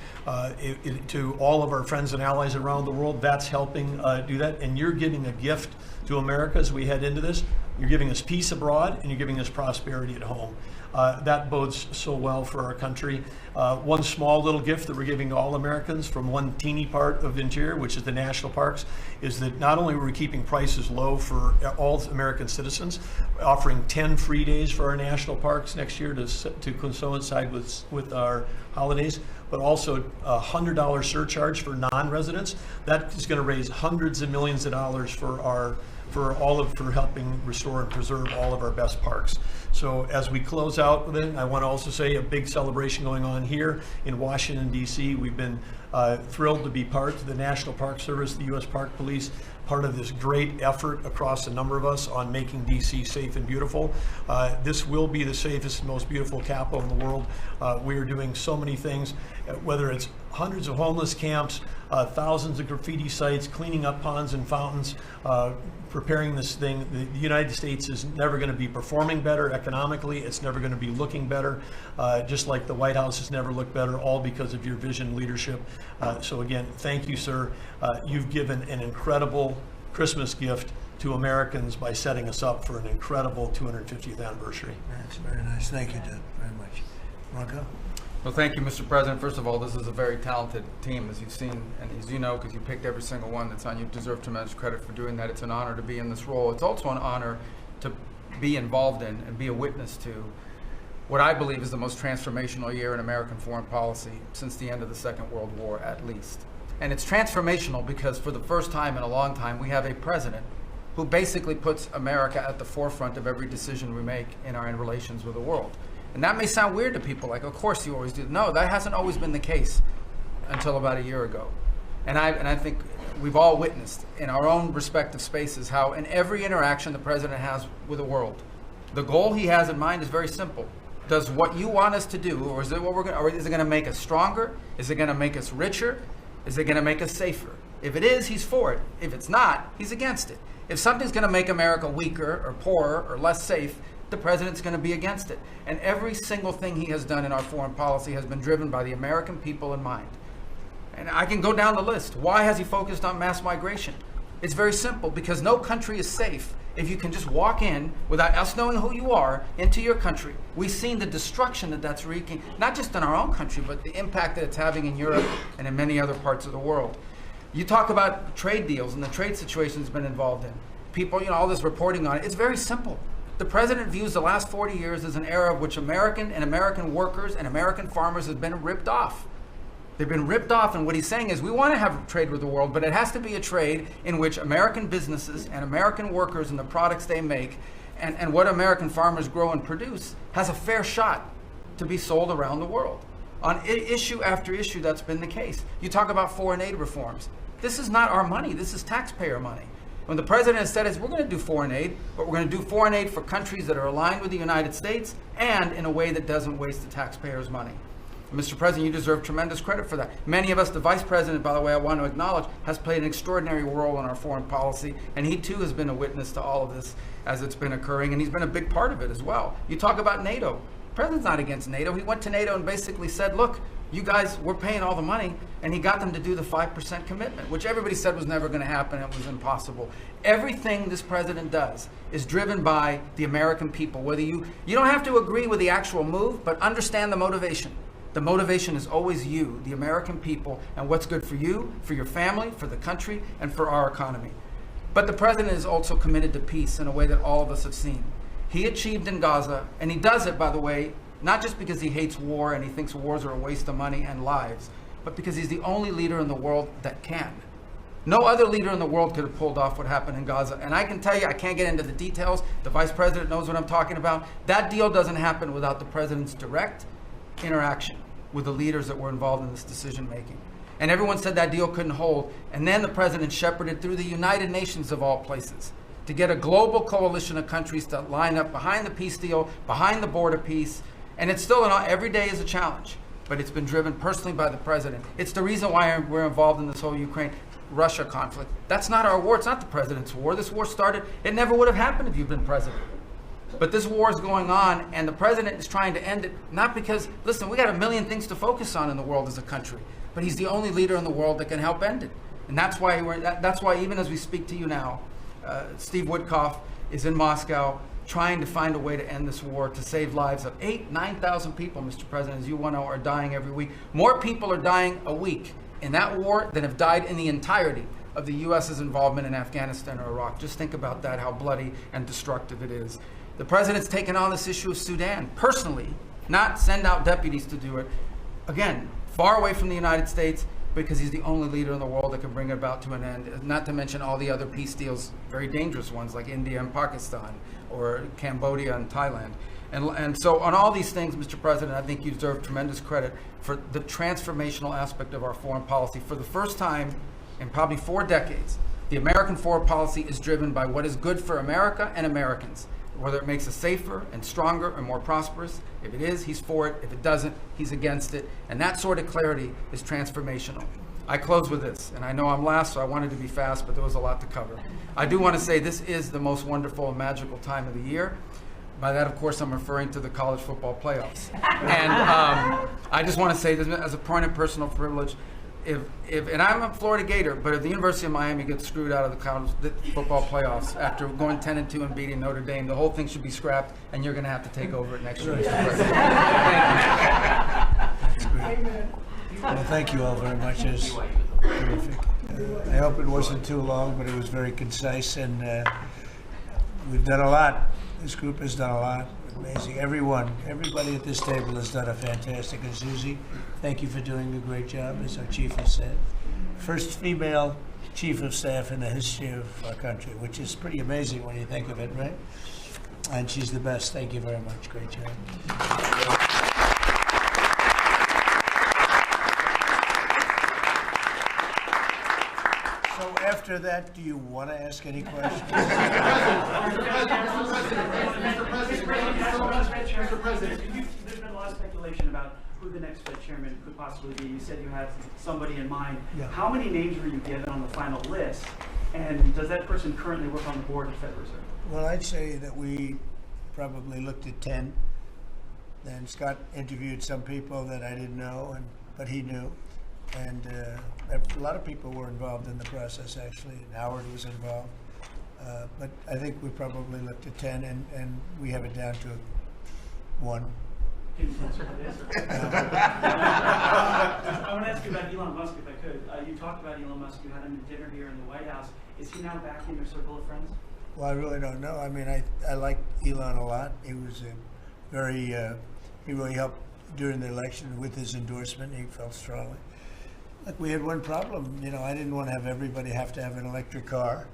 to all of our friends and allies around the world. That's helping do that. And you're giving a gift to America as we head into this. You're giving us peace abroad and you're giving us prosperity at home. That bodes so well for our country. One small little gift that we're giving to all Americans from one teeny part of Interior, which is the national parks, is that not only are we keeping prices low for all American citizens, offering 10 free days for our national parks next year to coincide with our holidays, but also a $100 surcharge for non-residents. That is going to raise hundreds of millions of dollars for helping restore and preserve all of our best parks. So as we close out with it, I want to also say a big celebration going on here in Washington, D.C. We've been thrilled to be part of the National Park Service, the U.S. Park Police, part of this great effort across a number of us on making D.C. safe and beautiful. This will be the safest and most beautiful capital in the world. We are doing so many things, whether it's hundreds of homeless camps, thousands of graffiti sites, cleaning up ponds and fountains, preparing this thing. The United States is never going to be performing better economically. It's never going to be looking better, just like the White House has never looked better, all because of your vision and leadership. So again, thank you, sir. You've given an incredible Christmas gift to Americans by setting us up for an incredible 250th anniversary. That's very nice. Thank you, Doug, very much. Rocco? Well, thank you, Mr. President. First of all, this is a very talented team, as you've seen, and as you know, because you picked every single one that's on. You deserve tremendous credit for doing that. It's an honor to be in this role. It's also an honor to be involved in and be a witness to what I believe is the most transformational year in American foreign policy since the end of the Second World War, at least. And it's transformational because for the first time in a long time, we have a president who basically puts America at the forefront of every decision we make in our relations with the world. And that may sound weird to people, like, of course you always do. No, that hasn't always been the case until about a year ago. And I think we've all witnessed in our own respective spaces how in every interaction the president has with the world, the goal he has in mind is very simple. Does what you want us to do, or is it what or is it going to make us stronger? Is it going to make us richer? Is it going to make us safer? If it is, he's for it. If it's not, he's against it. If something's going to make America weaker or poorer or less safe, the president's going to be against it. And every single thing he has done in our foreign policy has been driven by the American people in mind. And I can go down the list. Why has he focused on mass migration? It's very simple, because no country is safe if you can just walk in without us knowing who you are into your country. We've seen the destruction that that's wreaking, not just in our own country, but the impact that it's having in Europe and in many other parts of the world. You talk about trade deals and the trade situation has been involved in. People, all this reporting on it. It's very simple. The president views the last 40 years as an era of which American workers and American farmers have been ripped off. They've been ripped off, and what he's saying is we want to have trade with the world, but it has to be a trade in which American businesses and American workers and the products they make and what American farmers grow and produce has a fair shot to be sold around the world. On issue after issue, that's been the case. You talk about foreign aid reforms. This is not our money. This is taxpayer money. When the president has said we're going to do foreign aid, but we're going to do foreign aid for countries that are aligned with the United States and in a way that doesn't waste the taxpayers' money. Mr. President, you deserve tremendous credit for that. Many of us, the Vice President, by the way, I want to acknowledge, has played an extraordinary role in our foreign policy, and he too has been a witness to all of this as it's been occurring, and he's been a big part of it as well. You talk about NATO. The President's not against NATO. He went to NATO and basically said, look, you guys, we're paying all the money, and he got them to do the 5% commitment, which everybody said was never going to happen. It was impossible. Everything this president does is driven by the American people. Whether you don't have to agree with the actual move, but understand the motivation. The motivation is always you, the American people, and what's good for you, for your family, for the country, and for our economy. But the president is also committed to peace in a way that all of us have seen. He achieved in Gaza, and he does it, by the way, not just because he hates war and he thinks wars are a waste of money and lives, but because he's the only leader in the world that can. No other leader in the world could have pulled off what happened in Gaza. And I can tell you, I can't get into the details. The Vice President knows what I'm talking about. That deal doesn't happen without the president's direct interaction with the leaders that were involved in this decision making. And everyone said that deal couldn't hold. And then the president shepherded through the United Nations of all places to get a global coalition of countries to line up behind the peace deal, behind the border peace. And it's still, every day is a challenge, but it's been driven personally by the president. It's the reason why we're involved in this whole Ukraine-Russia conflict. That's not our war. It's not the president's war. This war started, it never would have happened if you'd been president. But this war is going on, and the president is trying to end it, not because, listen, we got a million things to focus on in the world as a country, but he's the only leader in the world that can help end it. And that's why even as we speak to you now, Steve Woodcock is in Moscow trying to find a way to end this war, to save lives of 9,000 people, Mr. President, as you know, are dying every week. More people are dying a week in that war than have died in the entirety of the U.S.'s involvement in Afghanistan or Iraq. Just think about that, how bloody and destructive it is. The president's taken on this issue of Sudan personally, not send out deputies to do it. Again, far away from the United States, because he's the only leader in the world that can bring it about to an end, not to mention all the other peace deals, very dangerous ones like India and Pakistan, or Cambodia and Thailand. And so on all these things, Mr. President, I think you deserve tremendous credit for the transformational aspect of our foreign policy. For the first time in probably 4 decades, the American foreign policy is driven by what is good for America and Americans. Whether it makes us safer and stronger and more prosperous. If it is, he's for it. If it doesn't, he's against it. And that sort of clarity is transformational. I close with this, and I know I'm last, so I wanted to be fast, but there was a lot to cover. I do want to say this is the most wonderful and magical time of the year. By that, of course, I'm referring to the college football playoffs. And I just want to say this as a point of personal privilege. And I'm a Florida Gator, but if the University of Miami gets screwed out of the college football playoffs after going 10-2 and beating Notre Dame, the whole thing should be scrapped, and you're going to have to take over it next year. That's great. Well, thank you all very much. It was terrific. I hope it wasn't too long, but it was very concise, and we've done a lot. This group has done a lot. Amazing. Everybody at this table has done a fantastic. And Susie, thank you for doing a great job, as our chief has said. First female chief of staff in the history of our country, which is pretty amazing when you think of it, right? And she's the best. Thank you very much. Great job. So after that, do you want to ask any questions? Mr. President, there's been a lot of speculation about who the next Fed chairman could possibly be. You said you had somebody in mind. Yeah. How many names were you given on the final list? And does that person currently work on the board of the Federal Reserve? Well, I'd say that we probably looked at 10. Then Scott interviewed some people that I didn't know, but he knew. And a lot of people were involved in the process, actually. And Howard was involved. But I think we probably looked at 10, and we have it down to 1. Can you answer that? I want to ask you about Elon Musk, if I could. You talked about Elon Musk. You had him at dinner here in the White House. Is he now back in your circle of friends? Well, I really don't know. I mean, I like Elon a lot. He was he really helped during the election with his endorsement. He felt strongly. Look, we had one problem. You know, I didn't want to have everybody have to have an electric car,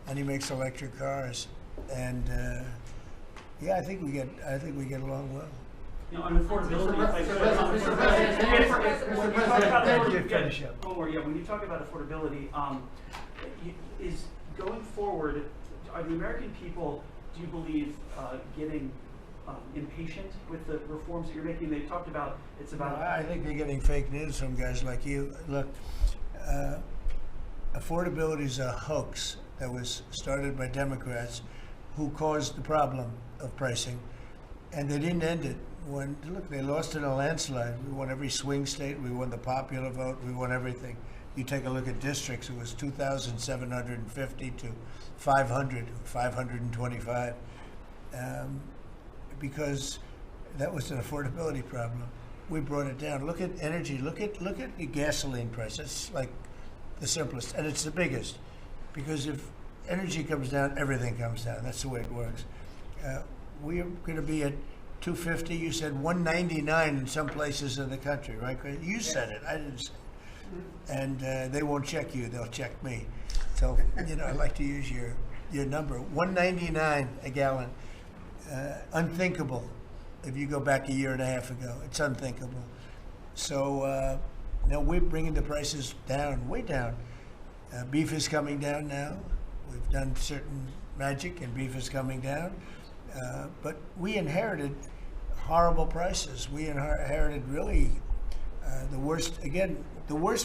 and he makes electric cars. And yeah, I think we get along well. You know, on affordability, when you talk about affordability, is going forward, are the American people, do you believe, getting impatient with the reforms that you're making? They talked about I think they're getting fake news from guys like you. Look, affordability is a hoax that was started by Democrats who caused the problem of pricing, and they didn't end it. Look, they lost in a landslide. We won every swing state. We won the popular vote. We won everything. You take a look at districts. It was 2,750 to 500, 525, because that was an affordability problem. We brought it down. Look at energy. Look at the gasoline price. It's like the simplest, and it's the biggest, because if energy comes down, everything comes down. That's the way it works. We're going to be at 250. You said 199 in some places in the country, right? You said it. I didn't say it. And they won't check you. They'll check me. So, you know, I like to use your number. 199 a gallon. Unthinkable. If you go back a year and a half ago, it's unthinkable. So now we're bringing the prices down, way down. Beef is coming down now. We've done certain magic, and beef is coming down. But we inherited horrible prices. We inherited really the worst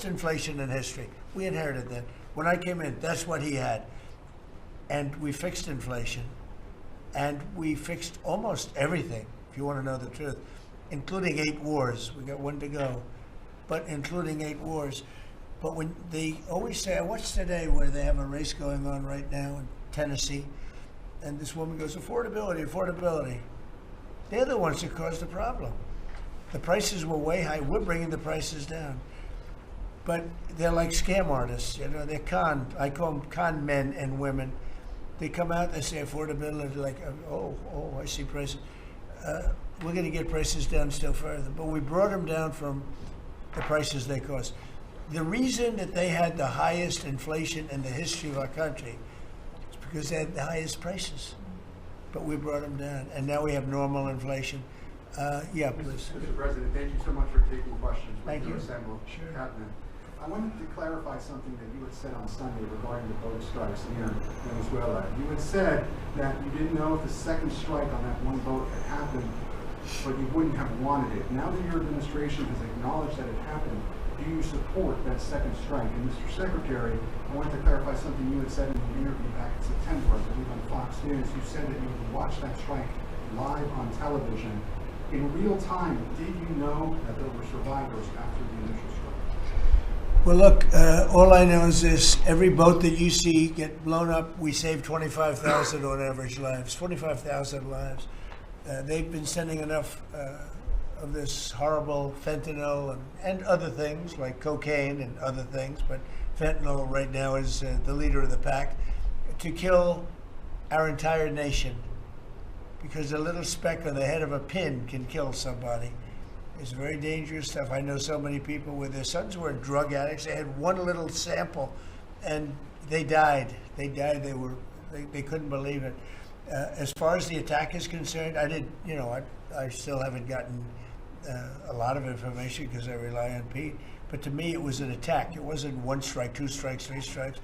inflation in history. We inherited that. When I came in, that's what he had. And we fixed inflation. And we fixed almost everything, if you want to know the truth, including 8 wars. We got 1 to go, but including 8 wars. But when they always say, I watched today where they have a race going on right now in Tennessee, and this woman goes, affordability. They're the ones that caused the problem. The prices were way high. We're bringing the prices down. But they're like scam artists. You know, they're I call them con men and women. They come out, they say affordability, like, oh, I see prices. We're going to get prices down still further. But we brought them down from the prices they cost. The reason that they had the highest inflation in the history of our country is because they had the highest prices. But we brought them down, and now we have normal inflation. Yeah, please. Mr. President, thank you so much for taking questions. Thank you. Sure. I wanted to clarify something that you had said on Sunday regarding the boat strikes near Venezuela. You had said that you didn't know if the second strike on that one boat had happened, but you wouldn't have wanted it. Now that your administration has acknowledged that it happened, do you support that second strike? And Mr. Secretary, I wanted to clarify something you had said in an interview back in September, I believe on Fox News. You said that you would watch that strike live on television. In real time, did you know that there were survivors after the initial strike? Well, look, all I know is this. Every boat that you see get blown up, we save 25,000 on average lives, 25,000 lives. They've been sending enough of this horrible fentanyl and other things like cocaine and other things, but fentanyl right now is the leader of the pack, to kill our entire nation, because a little speck on the head of a pin can kill somebody. It's very dangerous stuff. I know so many people where their sons were drug addicts. They had one little sample and they died. They couldn't believe it. As far as the attack is concerned, I still haven't gotten a lot of information because I rely on Pete. But to me, it was an attack. It wasn't 1 strike, 2 strikes, 3 strikes.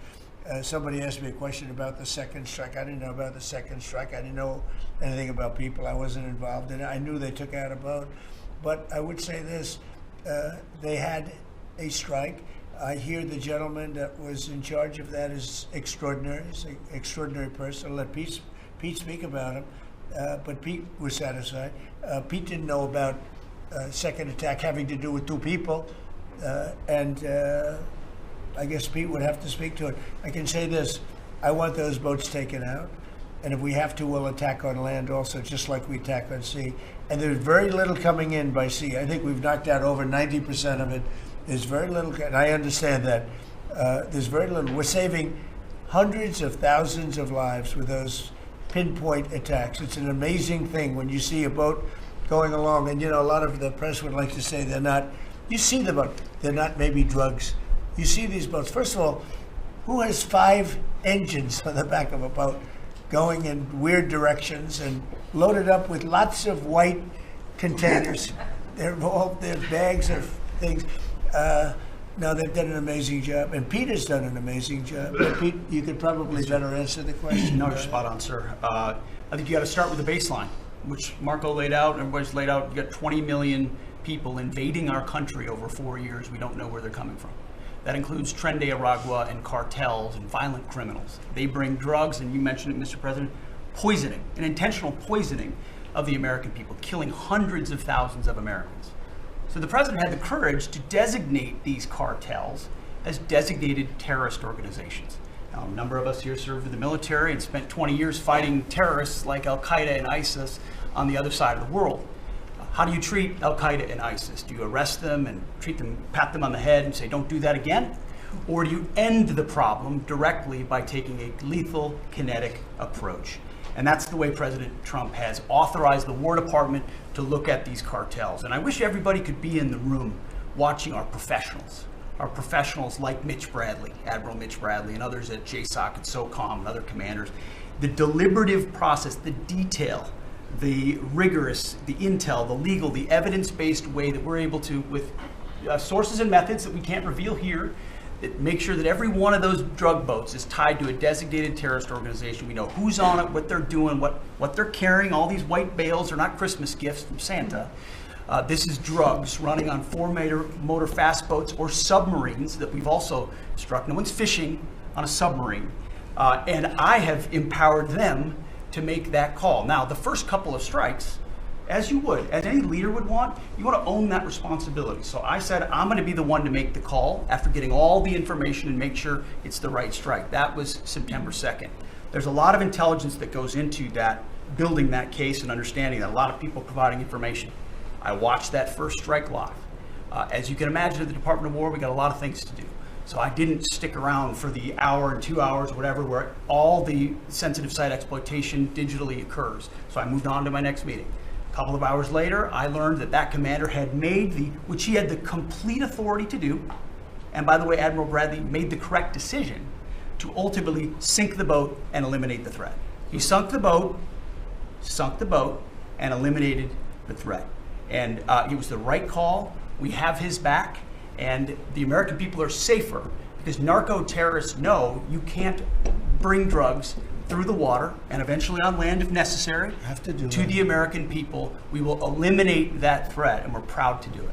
Somebody asked me a question about the second strike. I didn't know about the second strike. I didn't know anything about people. I wasn't involved in it. I knew they took out a boat. But I would say this, they had a strike. I hear the gentleman that was in charge of that is extraordinary. He's an extraordinary person. I'll let Pete speak about him. But Pete was satisfied. Pete didn't know about second attack having to do with two people. I guess Pete would have to speak to it. I can say this, I want those boats taken out. And if we have to, we'll attack on land also, just like we attack on sea. And there's very little coming in by sea. I think we've knocked out over 90% of it. There's very little, and I understand that. There's very little. We're saving hundreds of thousands of lives with those pinpoint attacks. It's an amazing thing when you see a boat going along. And, you know, a lot of the press would like to say they're not, you see the boat, they're not maybe drugs. You see these boats. First of all, who has 5 engines on the back of a boat going in weird directions and loaded up with lots of white containers? They're bags of things. No, they've done an amazing job, and Pete has done an amazing job. But Pete, you could probably better answer the question. No, you're spot on, sir. I think you got to start with the baseline, which Marco laid out, everybody's laid out. You got 20 million people invading our country over 4 years. We don't know where they're coming from. That includes Tren de Aragua and cartels and violent criminals. They bring drugs, and you mentioned it, Mr. President, poisoning, an intentional poisoning of the American people, killing hundreds of thousands of Americans. So the president had the courage to designate these cartels as designated terrorist organizations. Now, a number of us here served in the military and spent 20 years fighting terrorists like Al-Qaeda and ISIS on the other side of the world. How do you treat Al-Qaeda and ISIS? Do you arrest them and treat them, pat them on the head and say, don't do that again? Or do you end the problem directly by taking a lethal, kinetic approach? And that's the way President Trump has authorized the War Department to look at these cartels. And I wish everybody could be in the room watching our professionals like Mitch Bradley, Admiral Mitch Bradley, and others at JSOC and SOCOM and other commanders. The deliberative process, the detail, the rigorous, the intel, the legal, the evidence-based way that we're able to, with sources and methods that we can't reveal here, that make sure that every one of those drug boats is tied to a designated terrorist organization. We know who's on it, what they're doing, what they're carrying. All these white bales are not Christmas gifts from Santa. This is drugs running on 4-motor fast boats or submarines that we've also struck. No one's fishing on a submarine. And I have empowered them to make that call. Now, the first couple of strikes, as you would, as any leader would want, you want to own that responsibility. So I said, I'm going to be the one to make the call after getting all the information and make sure it's the right strike. That was September 2nd. There's a lot of intelligence that goes into that, building that case and understanding that, a lot of people providing information. I watched that first strike live. As you can imagine, at the Department of War, we got a lot of things to do. So I didn't stick around for the hour and 2 hours, whatever, where all the sensitive site exploitation digitally occurs. So I moved on to my next meeting. A couple of hours later, I learned that that commander had made which he had the complete authority to do, and by the way, Admiral Bradley made the correct decision to ultimately sink the boat and eliminate the threat. He sunk the boat, and eliminated the threat. And it was the right call. We have his back. And the American people are safer because narco-terrorists know you can't bring drugs through the water and eventually on land if necessary to the American people. We will eliminate that threat, and we're proud to do it.